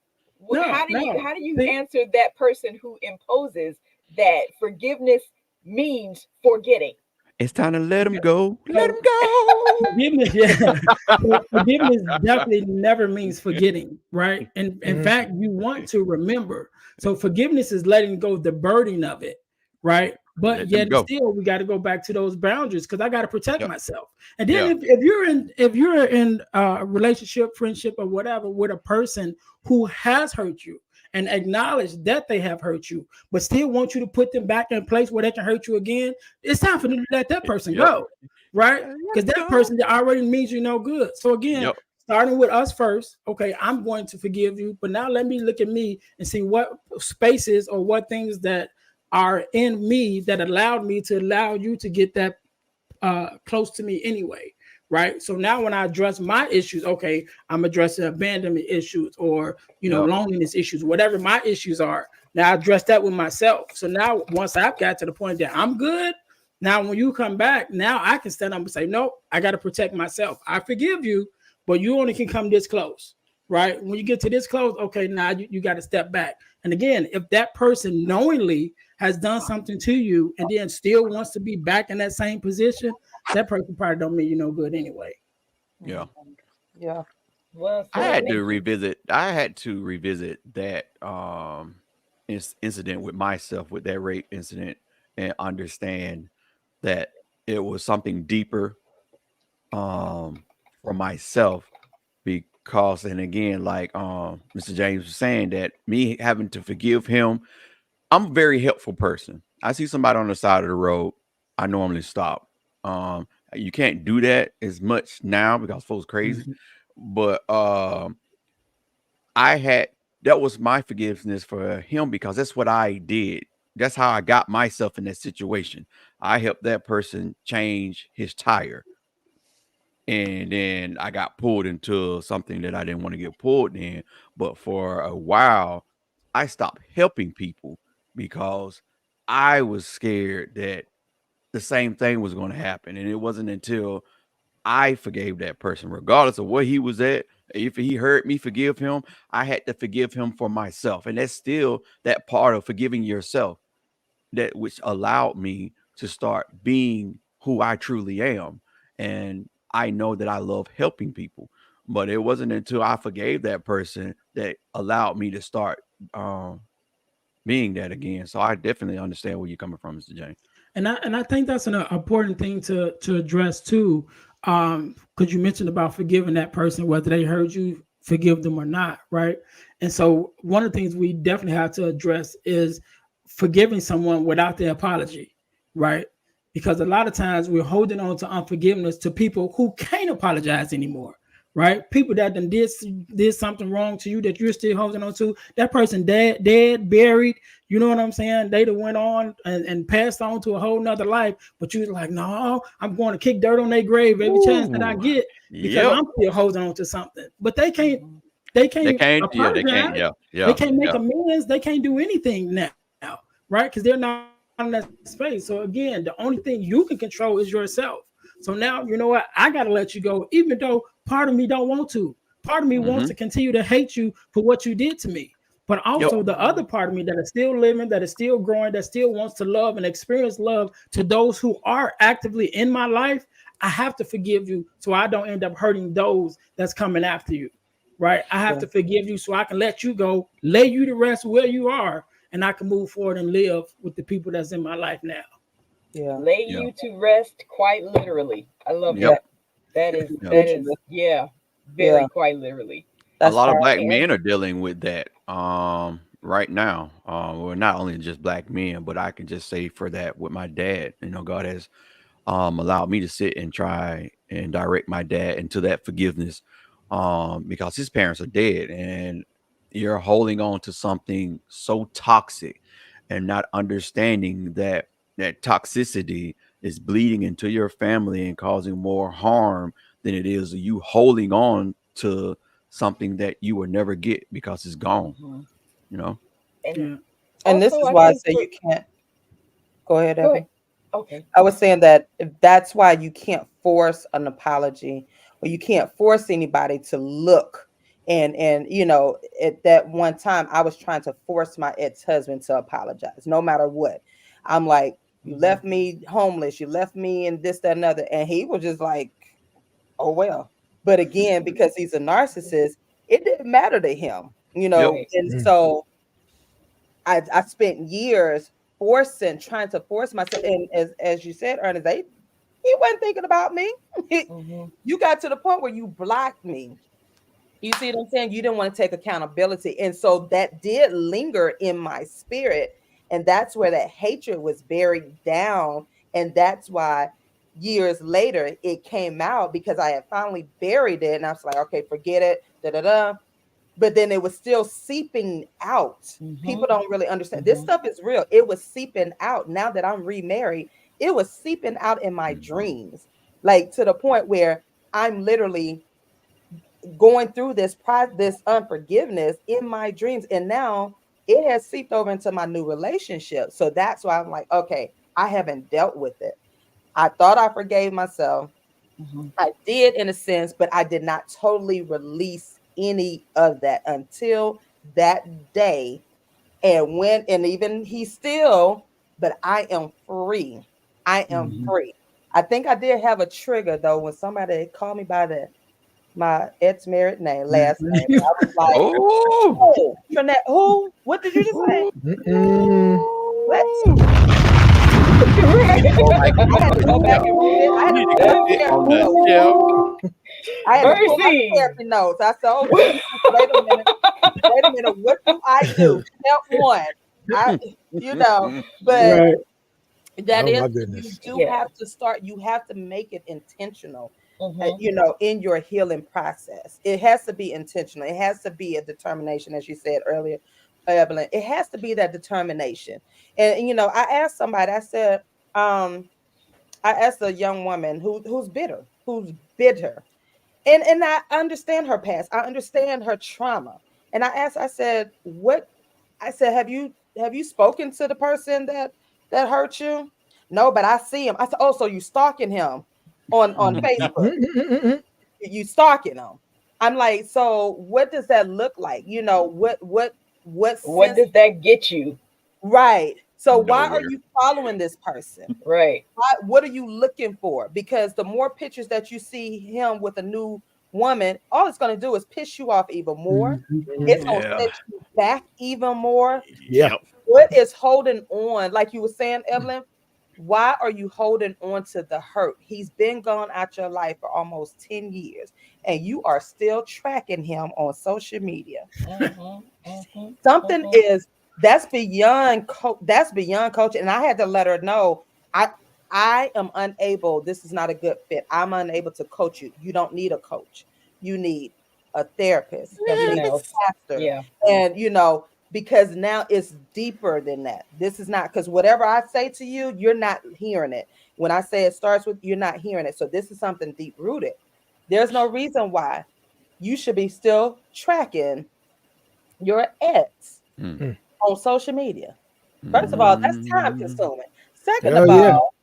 How do you answer that person who imposes that forgiveness means forgetting? It's time to let him go. Let him go. Forgiveness definitely never means forgetting, right? And in fact, you want to remember. So forgiveness is letting go the burden of it, right? But yet still, we got to go back to those boundaries because I got to protect myself. And then if you're in a relationship, friendship, or whatever with a person who has hurt you and acknowledge that they have hurt you, but still want you to put them back in a place where they can hurt you again, it's time for them to let that person go, right? Because that person already means you no good. So again, starting with us first, okay, I'm going to forgive you, but now let me look at me and see what spaces or what things that are in me that allowed me to allow you to get that close to me anyway, right? So now when I address my issues, okay, I'm addressing abandonment issues or, loneliness issues, whatever my issues are. Now I address that with myself. So now once I've got to the point that I'm good, now when you come back, now I can stand up and say, no, I got to protect myself. I forgive you, but you only can come this close, right? When you get to this close, okay, now you got to step back. And again, if that person knowingly has done something to you and then still wants to be back in that same position, that person probably don't mean you no good anyway. Yeah. Yeah. Well, I had to revisit that incident with myself, with that rape incident, and understand that it was something deeper for myself. Because, and again, like Mr. James was saying, that me having to forgive him, I'm a very helpful person. I see somebody on the side of the road, I normally stop. You can't do that as much now because folks crazy. But that was my forgiveness for him because that's what I did. That's how I got myself in that situation. I helped that person change his tire. And then I got pulled into something that I didn't want to get pulled in. But for a while, I stopped helping people because I was scared that the same thing was going to happen. And it wasn't until I forgave that person, regardless of where he was at. If he hurt me, forgive him. I had to forgive him for myself. And that's still that part of forgiving yourself that which allowed me to start being who I truly am. And I know that I love helping people, but it wasn't until I forgave that person that allowed me to start being that again. So I definitely understand where you're coming from, Mr. James. And I think that's an important thing to address too, because you mentioned about forgiving that person, whether they hurt you, forgive them or not, right? And so one of the things we definitely have to address is forgiving someone without the apology, right? Because a lot of times we're holding on to unforgiveness to people who can't apologize anymore, right? People that did something wrong to you that you're still holding on to. That person dead, buried. You know what I'm saying? They went on and passed on to a whole nother life. But you're like, no, I'm going to kick dirt on their grave every chance that I get because I'm still holding on to something. But they can't apologize. They can't make amends. They can't do anything now, right? Because they're not in that space. So again, the only thing you can control is yourself. So now, you know what? I got to let you go, even though part of me don't want to. Part of me wants to continue to hate you for what you did to me. But also the other part of me that is still living, that is still growing, that still wants to love and experience love to those who are actively in my life, I have to forgive you so I don't end up hurting those that's coming after you, right? I have to forgive you so I can let you go, lay you to rest where you are, and I can move forward and live with the people that's in my life now. Lay you to rest, quite literally. I love that. That is very quite literally. That's a lot of black men are dealing with that right now. Well, not only just black men, but I can just say for that with my dad, God has allowed me to sit and try and direct my dad into that forgiveness, because his parents are dead, and you're holding on to something so toxic and not understanding that that toxicity is bleeding into your family and causing more harm than it is you holding on to something that you will never get because it's gone. You know. And this is why I say you can't. Go ahead, Evan. Okay. I was saying that that's why you can't force an apology, or you can't force anybody to look. And you know, at that one time, I was trying to force my ex-husband to apologize, no matter what. I'm like, you left me homeless, you left me and this, that, and other, and he was just like, oh well. But again, because he's a narcissist, it didn't matter to him, you know. And so I spent years trying to force myself. And as you said, Ernest, he wasn't thinking about me. You got to the point where you blocked me. You see what I'm saying? You didn't want to take accountability. And so that did linger in my spirit. And that's where that hatred was buried down. And that's why years later it came out, because I had finally buried it. And I was like, okay, forget it. Da da da. But then it was still seeping out. People don't really understand. This stuff is real. It was seeping out. Now that I'm remarried, it was seeping out in my dreams, like to the point where I'm literally going through this unforgiveness in my dreams. And now it has seeped over into my new relationship. So that's why I'm like, okay, I haven't dealt with it. I thought I forgave myself. I did in a sense, but I did not totally release any of that until that day. And even he still, but I am free. I am free. I think I did have a trigger though when somebody called me by my ex-married name, last name. I was like, oh, Trinette, who? What did you just say? What? I had to go back and read it. I had to pull my therapy notes. I said, oh, wait a minute. What do I do? Step one. But that is, you do have to start, you have to make it intentional. In your healing process, it has to be intentional. It has to be a determination, as you said earlier, Evelyn. It has to be that determination. And I asked somebody. I said, I asked a young woman who's bitter, and I understand her past. I understand her trauma. And I asked. I said, "What?" I said, "Have you spoken to the person that hurt you?" No, but I see him. I said, "Oh, so you stalking him on Facebook?" You stalking them. I'm like, so what does that look like? What does that get you? Right. So why are you following this person? Right. What are you looking for? Because the more pictures that you see him with a new woman, all it's going to do is piss you off even more. It's going to set you back even more. Yeah. What is holding on? Like you were saying, Evelyn, why are you holding on to the hurt? He's been gone out your life for almost 10 years, and you are still tracking him on social media. Something that's beyond coaching. And I had to let her know, I am unable. This is not a good fit. I'm unable to coach you. You don't need a coach. You need a therapist. You need a pastor. Yeah. And because now it's deeper than that. This is not, because whatever I say to you, you're not hearing it. When I say it starts with, you're not hearing it. So this is something deep rooted. There's no reason why you should be still tracking your ex on social media. First of all, that's time consuming. Second of all,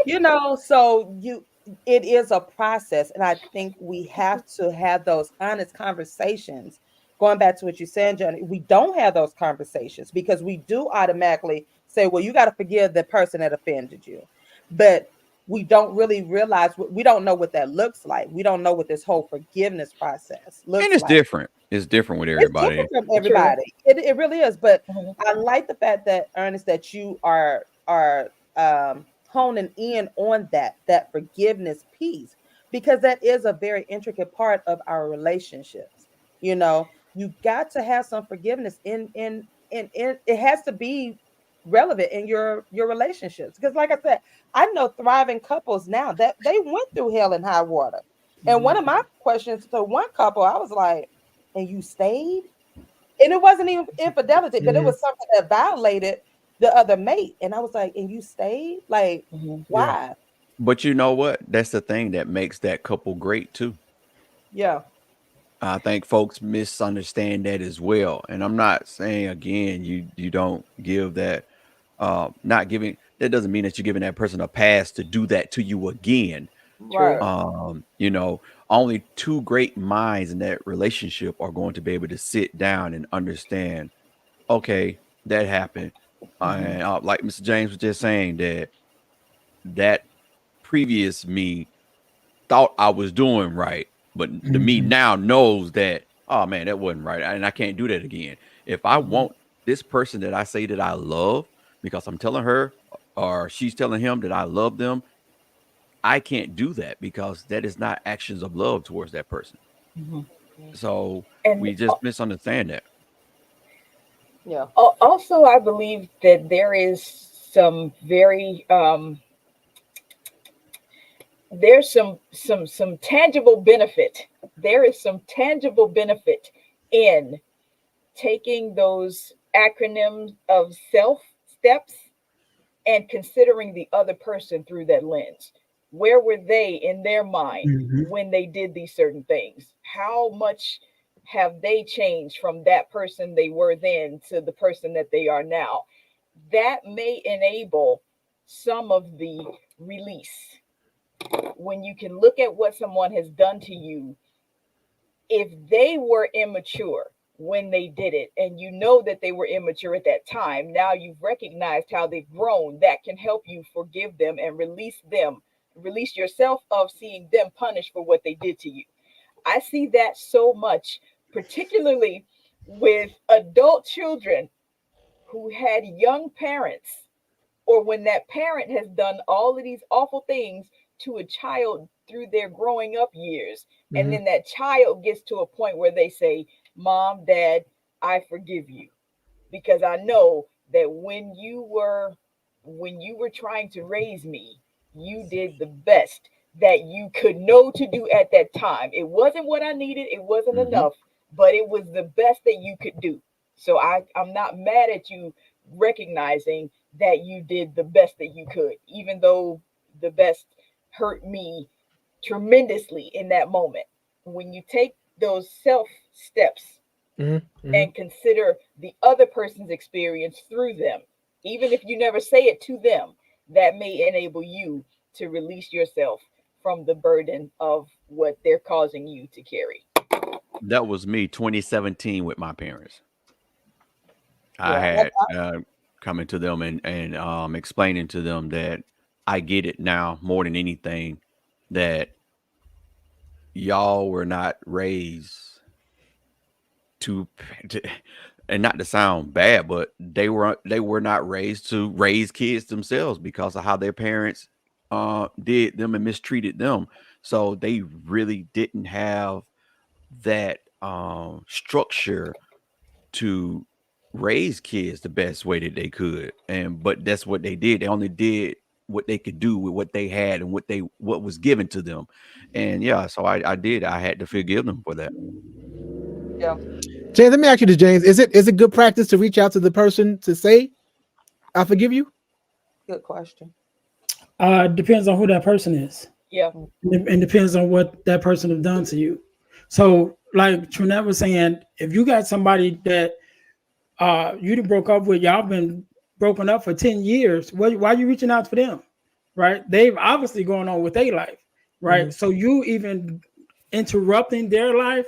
it is a process. And I think we have to have those honest conversations. Going back to what you said, Johnny, we don't have those conversations because we do automatically say, well, you got to forgive the person that offended you. But we don't really realize, we don't know what that looks like. We don't know what this whole forgiveness process looks like. And it's different. It's different with everybody. It's different from everybody. It really is. But I like the fact that, Ernest, that you are honing in on that forgiveness piece, because that is a very intricate part of our relationships. You got to have some forgiveness in it has to be relevant in your relationships. Because like I said, I know thriving couples now that they went through hell and high water. And one of my questions to one couple, I was like, and you stayed? And it wasn't even infidelity, but it was something that violated the other mate. And I was like, and you stayed? Like, why? But you know what? That's the thing that makes that couple great too. Yeah. I think folks misunderstand that as well. And I'm not saying again, you don't give that not giving that doesn't mean that you're giving that person a pass to do that to you again. Right. You know, only two great minds in that relationship are going to be able to sit down and understand, okay, that happened. And like Mr. James was just saying, that previous me thought I was doing right, but the me now knows that, oh man, that wasn't right, and I can't do that again. If I want this person that I say that I love, because I'm telling her or she's telling him that I love them, I can't do that because that is not actions of love towards that person. So And we just misunderstand that. Yeah. Also, I believe that there is some very there's some tangible benefit. There is some tangible benefit in taking those acronyms of self steps and considering the other person through that lens. Where were they in their mind when they did these certain things? How much have they changed from that person they were then to the person that they are now? That may enable some of the release. When you can look at what someone has done to you, if they were immature when they did it, and you know that they were immature at that time, now you've recognized how they've grown, that can help you forgive them and release yourself of seeing them punished for what they did to you. I see that so much, particularly with adult children who had young parents, or when that parent has done all of these awful things to a child through their growing up years. And then that child gets to a point where they say, Mom, Dad, I forgive you. Because I know that when you were trying to raise me, you did the best that you could know to do at that time. It wasn't what I needed. It wasn't enough, but it was the best that you could do. So I'm not mad at you recognizing that you did the best that you could, even though the best hurt me tremendously in that moment. When you take those self steps and consider the other person's experience through them, even if you never say it to them, that may enable you to release yourself from the burden of what they're causing you to carry. That was me 2017 with my parents. I had coming to them and explaining to them that I get it now more than anything, that y'all were not raised to and not to sound bad, but they were not raised to raise kids themselves because of how their parents did them and mistreated them. So they really didn't have that structure to raise kids the best way that they could. But that's what they did. They only did what they could do with what they had and what was given to them. And yeah, so I had to forgive them for that. Yeah. James, let me ask you this, James. Is it good practice to reach out to the person to say, I forgive you? Good question. Depends on who that person is. Yeah. And depends on what that person have done to you. So like Trinette was saying, if you got somebody that you done broke up with, y'all been broken up for 10 years, why are you reaching out for them? Right? They've obviously going on with their life, right? So you even interrupting their life,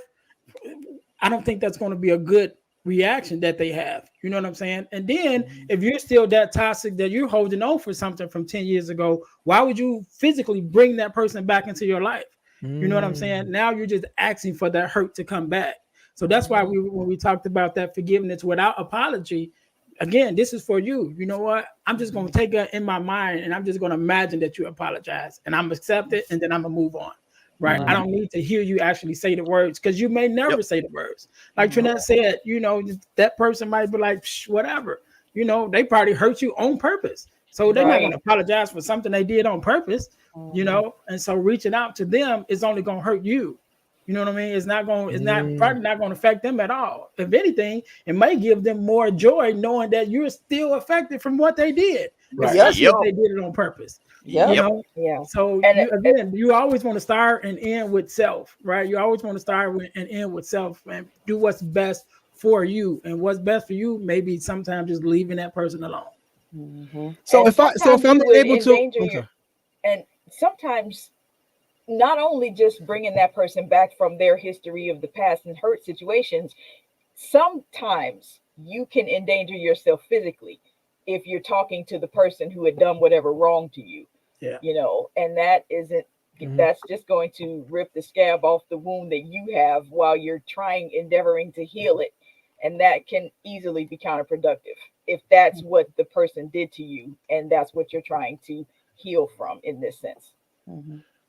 I don't think that's going to be a good reaction that they have. You know what I'm saying? And then if you're still that toxic that you're holding on for something from 10 years ago, why would you physically bring that person back into your life? You know what I'm saying? Now you're just asking for that hurt to come back. So that's why when we talked about that forgiveness without apology, again, this is for you. You know what? I'm just going to take it in my mind and I'm just going to imagine that you apologize and I'm accept it and then I'm going to move on. Right. I don't need to hear you actually say the words because you may never say the words. Like Trinette said, you know, that person might be like, whatever. you know, they probably hurt you on purpose. So they're not going to apologize for something they did on purpose, you know. And so reaching out to them is only going to hurt you. You know what I mean? It's probably not going to affect them at all. If anything, it may give them more joy knowing that you're still affected from what they did, especially if they did it on purpose. You know? So you always want to start and end with self, right? You always want to start with and end with self and do what's best for you. And what's best for you, maybe sometimes just leaving that person alone. Mm-hmm. So if I'm able to, and sometimes not only just bringing that person back from their history of the past and hurt situations, sometimes you can endanger yourself physically if you're talking to the person who had done whatever wrong to you. You know, and that isn't. That's just going to rip the scab off the wound that you have while you're endeavoring to heal it. And that can easily be counterproductive if that's what the person did to you and that's what you're trying to heal from in this sense.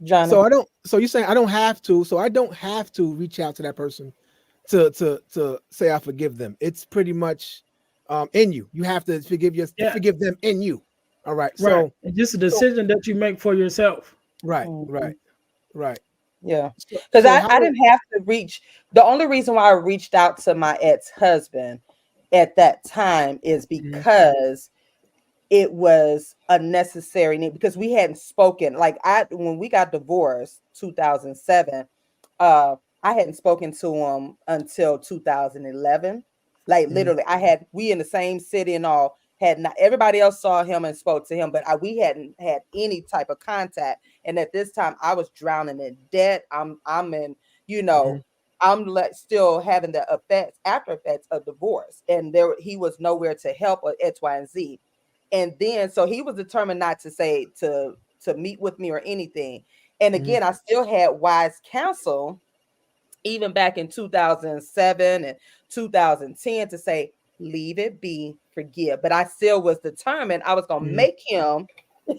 John. So you're saying I don't have to reach out to that person to say I forgive them. It's pretty much in you. You have to forgive them in you. All right. So it's just a decision that you make for yourself. Right. Yeah. Because I didn't have to reach. The only reason why I reached out to my ex-husband at that time is because it was a necessary need, because we hadn't spoken. Like when we got divorced 2007, I hadn't spoken to him until 2011. Like literally, we in the same city and all. Had not everybody else saw him and spoke to him, but we hadn't had any type of contact. And at this time, I was drowning in debt. I'm in, you know, I'm still having the after effects of divorce, and he was nowhere to help or X, Y, and Z. And then so he was determined not to say to meet with me or anything. And again, I still had wise counsel, even back in 2007 and 2010, to say, leave it be, forgive. But I still was determined I was going to make him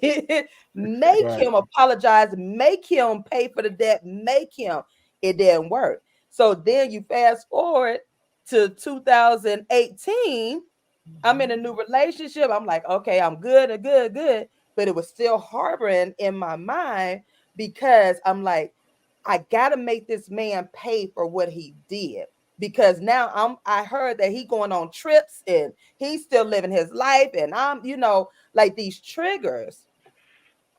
him apologize, make him pay for the debt, make him. It didn't work. So then you fast forward to 2018. I'm in a new relationship. I'm like, okay, I'm good. But it was still harboring in my mind because I'm like, I got to make this man pay for what he did. Because now I heard that he going on trips and he's still living his life. And I'm, you know, like these triggers.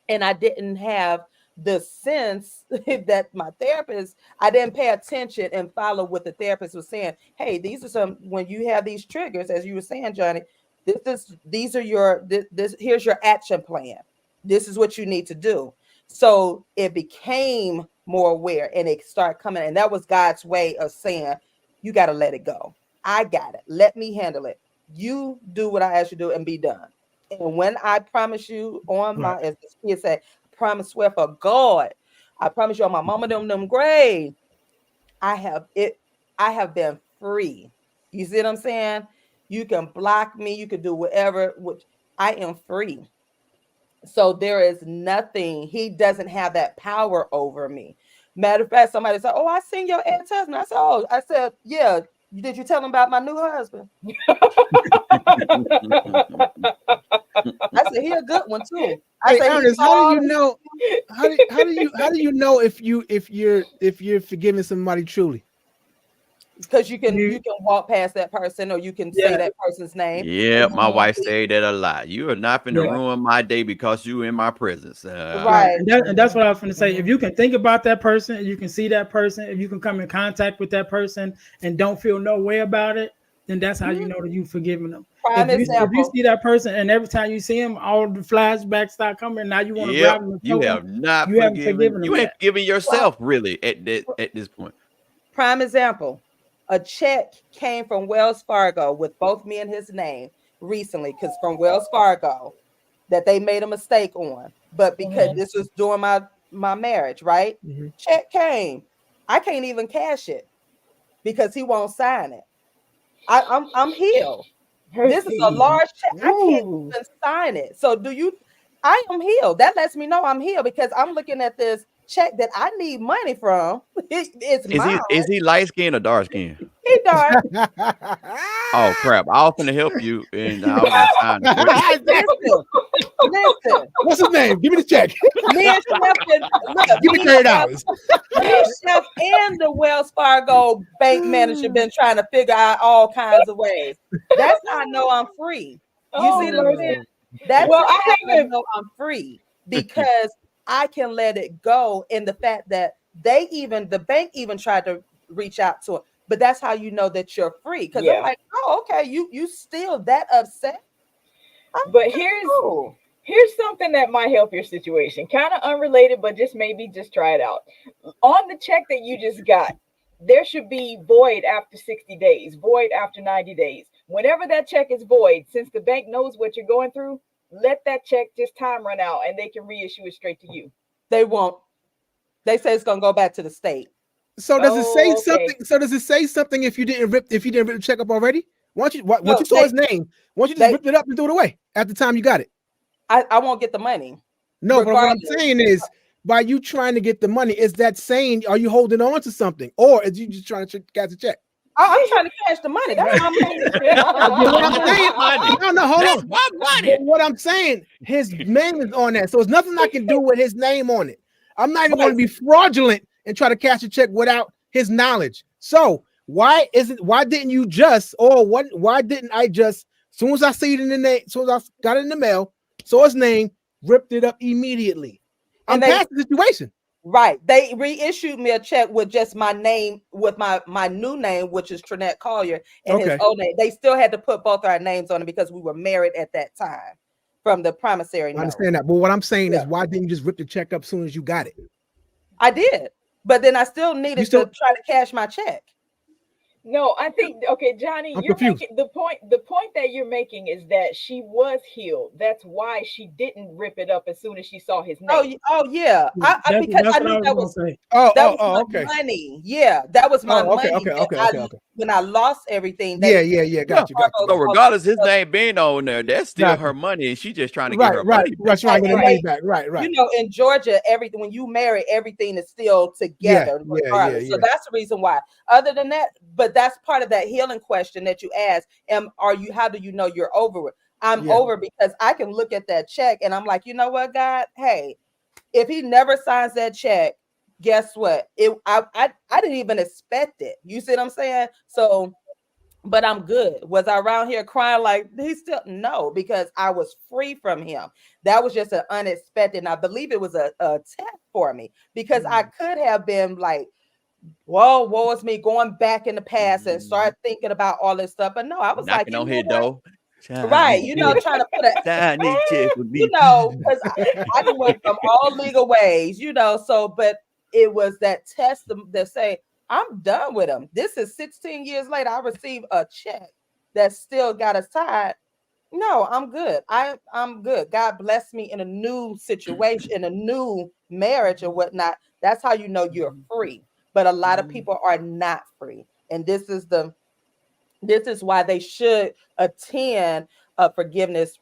And I didn't have the sense that my therapist, I didn't pay attention and follow what the therapist was saying. Hey, these are some, when you have these triggers, as you were saying, Johnny, here's your action plan. This is what you need to do. So it became more aware and it started coming. And that was God's way of saying, you got to let it go. I got it. Let me handle it. You do what I asked you to do and be done. And when I promise you on my, as the kids say, promise, swear for God, I promise you on my mama them grave, I have been free. You see what I'm saying? You can block me. You can do whatever, which I am free. So there is nothing, he doesn't have that power over me. Matter of fact, somebody said, oh, I seen your ex-husband. I said, yeah. Did you tell him about my new husband? I said, he a good one too. I said, Ernest, how do you know? How do you know if you're forgiving somebody truly? Because you can walk past that person, or you can say that person's name. Yeah, my wife said that a lot. You are not going to ruin my day because you in my presence. Right. And that's what I was going to say. If you can think about that person, if you can see that person, if you can come in contact with that person and don't feel no way about it, then that's how you know that you've forgiven them. If you see that person and every time you see him, all the flashbacks start coming. Now you want to grab them. You have not forgiven. You ain't forgiven yourself really at this point. Prime example. A check came from Wells Fargo with both me and his name recently, because from Wells Fargo that they made a mistake on, but because this was during my marriage, right? Check came. I can't even cash it because he won't sign it. I'm healed. This is a large check. I can't even sign it. So I am healed. That lets me know I'm healed because I'm looking at this check that I need money from. It's mine. Is he light skinned or dark skinned? He darn. Oh crap! I was gonna help you, and I was gonna sign it. Listen. What's his name? Give me the check. Me and Chef, Give me $30. Me and Chef and the Wells Fargo bank manager been trying to figure out all kinds of ways. That's how I know I'm free. You see what I'm saying? That's how I know I'm free, because I can let it go in the fact that the bank even tried to reach out to him. But that's how you know that you're free. Because I'm like, oh, okay, you still that upset. But here's something that might help your situation. Kind of unrelated, but just try it out. On the check that you just got, there should be void after 60 days, void after 90 days. Whenever that check is void, since the bank knows what you're going through, let that check just time run out and they can reissue it straight to you. They won't. They say it's gonna go back to the state. So does it say something? So does it say something if you didn't rip the check up already? Once you saw his name, why don't you just rip it up and throw it away at the time you got it? I won't get the money. No, regardless. But what I'm saying is, by you trying to get the money, is that saying, are you holding on to something, or is you just trying to catch a check? I'm trying to cash the money. That's my money. What I'm saying, no, hold on. What I'm saying, his name is on that, so there's nothing I can do with his name on it. I'm not even going to be fraudulent and try to cash a check without his knowledge. So why didn't you just, or what? Why didn't I just, as soon as I see it in the name, as soon as I got it in the mail, saw his name, ripped it up immediately? I'm past the situation. Right. They reissued me a check with just my name, with my new name, which is Trinette Collier, and his old name. They still had to put both our names on it because we were married at that time from the promissory note. I understand that. But what I'm saying is, why didn't you just rip the check up as soon as you got it? I did. But then I still needed to try to cash my check. No, I think Johnny, you're making the point that you're making is that she was healed. That's why she didn't rip it up as soon as she saw his name. Oh yeah. Because I knew that was my money. Yeah, that was my money. Okay. When I lost everything. Got you. So regardless his name being on there, that's still her money, and she's just trying to get her money back. Get her money back. Right. You know, in Georgia, everything, when you marry, everything is still together. So that's the reason why. Other than that, but that's part of that healing question that you asked. How do you know you're over it? I'm over because I can look at that check and I'm like, you know what, God? Hey, if he never signs that check, guess what? I didn't even expect it. You see what I'm saying? So, but I'm good. Was I around here crying like he still? No, because I was free from him. That was just an unexpected. And I believe it was a test for me because I could have been like, whoa, woe is me, going back in the past and start thinking about all this stuff. But no, I was knocking on his door. Right, trying to put because I went from all legal ways, so, but it was that test that say, I'm done with him. This is 16 years later. I received a check that still got us tied. No, I'm good. I'm good. God bless me in a new situation, in a new marriage or whatnot. That's how you know you're free. But a lot of people are not free. And this is why they should attend a forgiveness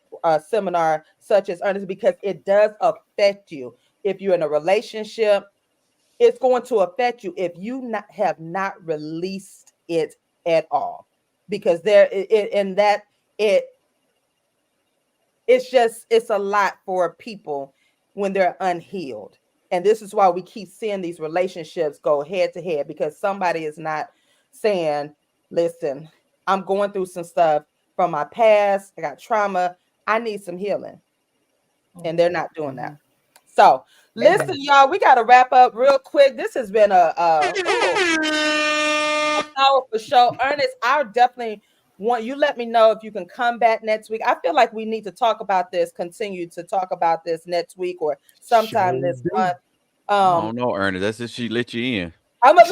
seminar such as Earnest, because it does affect you. If you're in a relationship, it's going to affect you if you have not released it at all. Because it's a lot for people when they're unhealed. And this is why we keep seeing these relationships go head to head, because somebody is not saying, listen, I'm going through some stuff from my past. I got trauma. I need some healing. And they're not doing that. So listen, y'all, we got to wrap up real quick. This has been a powerful show. Earnest, I definitely want you let me know if you can come back next week. I feel like we need to talk about this, continue to talk about this next week or sometime this month. I don't know, Ernest. That's if she let you in. But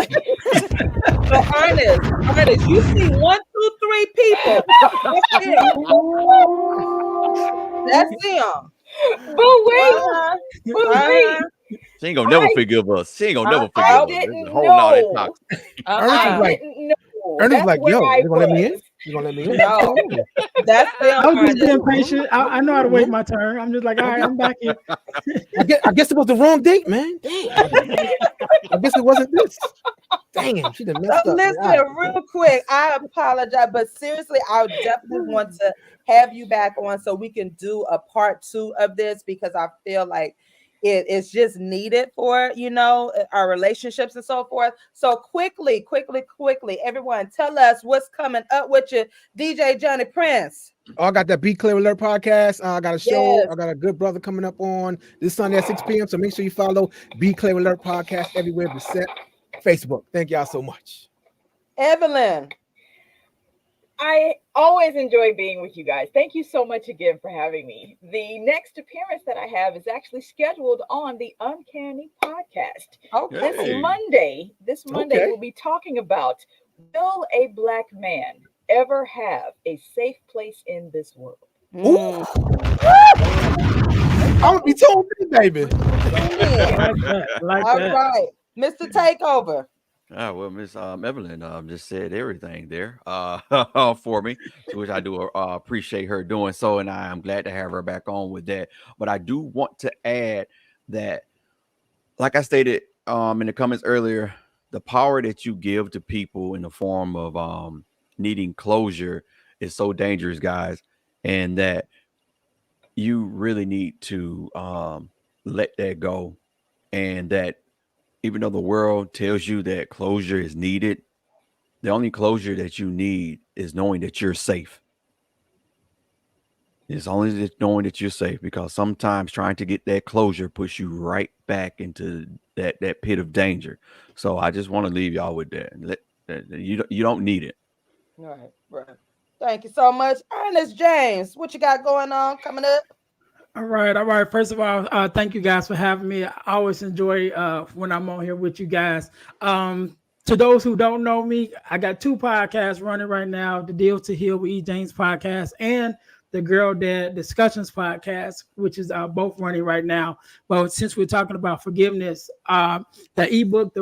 Ernest, you see 1, 2, 3 people. That's them. But wait. She ain't gonna never forgive us. She ain't gonna never forgive us. Ernest is like, yo, they're gonna let me in. You gonna let me in? No, that's them. I was just being patient. I know how to wait my turn. I'm just like, all right, I'm back here. I guess it was the wrong date, man. Damn. I guess it wasn't this. Damn, she done messed up. Listen, real quick, I apologize, but seriously, I definitely want to have you back on so we can do a part 2 of this, because I feel like it's just needed for, our relationships and so forth. So quickly, everyone, tell us what's coming up with you, DJ Johnny Prince. Oh, I got that Be Clear Alert podcast. I got a show. Yes. I got a good brother coming up on this Sunday at 6 p.m. So make sure you follow Be Clear Alert podcast everywhere except Facebook. Thank y'all so much. Evelyn. I always enjoy being with you guys. Thank you so much again for having me. The next appearance that I have is actually scheduled on the Uncanny podcast. Okay. This Monday, we'll be talking about, will a black man ever have a safe place in this world? I'm gonna be told, baby. Like All that. right, Mr. Takeover. Well, Miss Evelyn just said everything there for me, to which I do appreciate her doing so, and I am glad to have her back on with that. But I do want to add that, like I stated in the comments earlier, the power that you give to people in the form of needing closure is so dangerous, guys, and that you really need to let that go, and that even though the world tells you that closure is needed, the only closure that you need is knowing that you're safe. It's only knowing that you're safe, because sometimes trying to get that closure puts you right back into that pit of danger. So I just want to leave y'all with that. You don't need it. Right. Thank you so much. Earnest James, what you got going on coming up? All right. First of all, thank you guys for having me. I always enjoy when I'm on here with you guys. To those who don't know me, I got 2 podcasts running right now: the Deal to Heal with James podcast and the Girl Dad Discussions podcast, which is both running right now. But since we're talking about forgiveness, the ebook,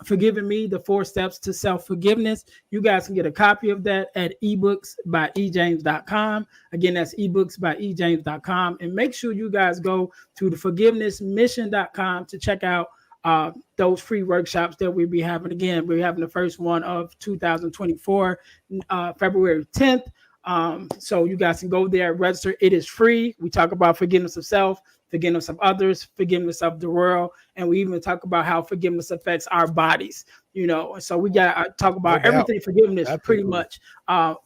Forgiving Me, the 4 Steps to Self-Forgiveness, you guys can get a copy of that at ebooksbyejames.com. Again, that's ebooksbyejames.com. And make sure you guys go to the forgivenessmission.com to check out those free workshops that we'll be having. Again, we're having the first one of 2024, February 10th. So you guys can go there, register. It is free. We talk about forgiveness of self, forgiveness of others, forgiveness of the world, and we even talk about how forgiveness affects our bodies. So we got to talk about everything forgiveness. That's pretty much on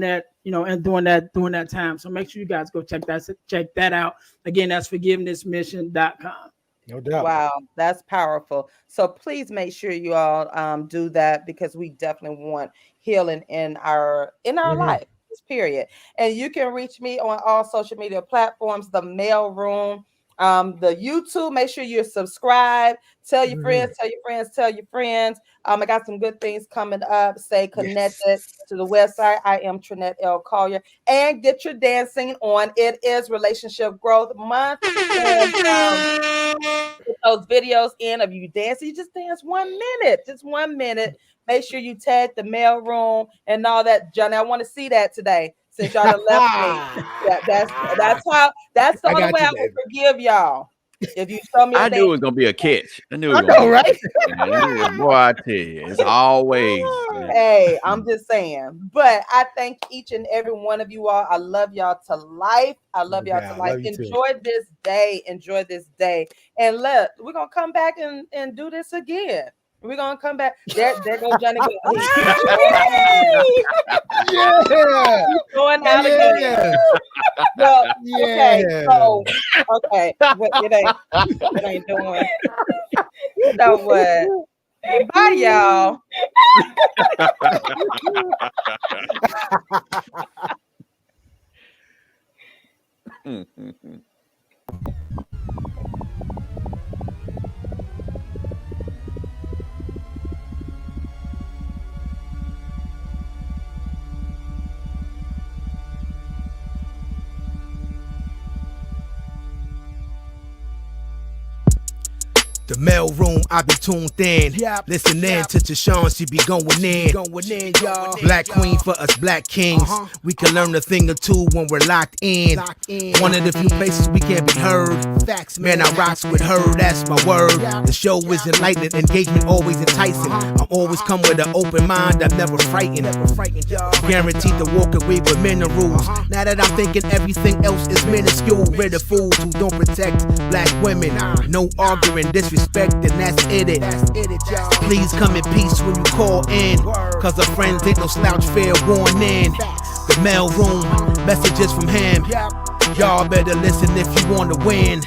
that, and during that time. So make sure you guys go check that out. Again, that's forgivenessmission.com. No doubt. Wow, that's powerful. So please make sure you all do that, because we definitely want healing in our life. Period. And you can reach me on all social media platforms, the Mail Room, the YouTube. Make sure you're subscribed. Tell your friends. I got some good things coming up. Stay connected to the website. I am Trinette L. Collier. And get your dancing on. It is Relationship Growth Month. And, put those videos in of you dancing. You just dance 1 minute. Just 1 minute. Make sure you tag the Mail Room and all that, Johnny. I want to see that today, since y'all done left me. Yeah, that's the only way I will forgive y'all. If you show me, I knew it was gonna be a catch. I know, right? Boy, I tell you, it's always. Hey, I'm just saying. But I thank each and every one of you all. I love y'all to life. Enjoy this day. And we're gonna come back and do this again. We're gonna come back. There goes Johnny. Going out again. Well, okay. So, okay. It ain't doing. You know what? Bye, y'all. The mail room, I be tuned in. Listen in to Tashon, she be going in. Black queen for us black kings. We can learn a thing or two when we're locked in. One of the few places we can be heard. Man, I rocks with her, that's my word. The show is enlightening, engagement always enticing. I'm always come with an open mind, I'm never frightened. Guaranteed to walk away with minerals. Now that I'm thinking everything else is minuscule. We're the fools who don't protect black women. No arguing, disrespect, and that's it. Please come in peace when you call in, cause our friends ain't no slouch, fair warning. The mail room, messages from him. Y'all better listen if you wanna win.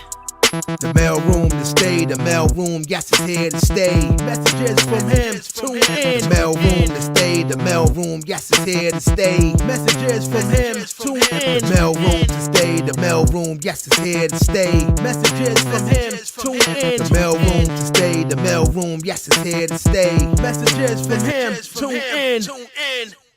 The mail room to stay, the mail room, yes, it's here to stay. Messages from him, tune in. The mail room to stay, the mail room, yes, it's here to stay. Messages from him, tune in. The mail room to stay, the mail room, yes, it's here to stay. Messages from him, tune in. The mail room to stay, the mail room, yes, it's here to stay. Messages from him, tune in.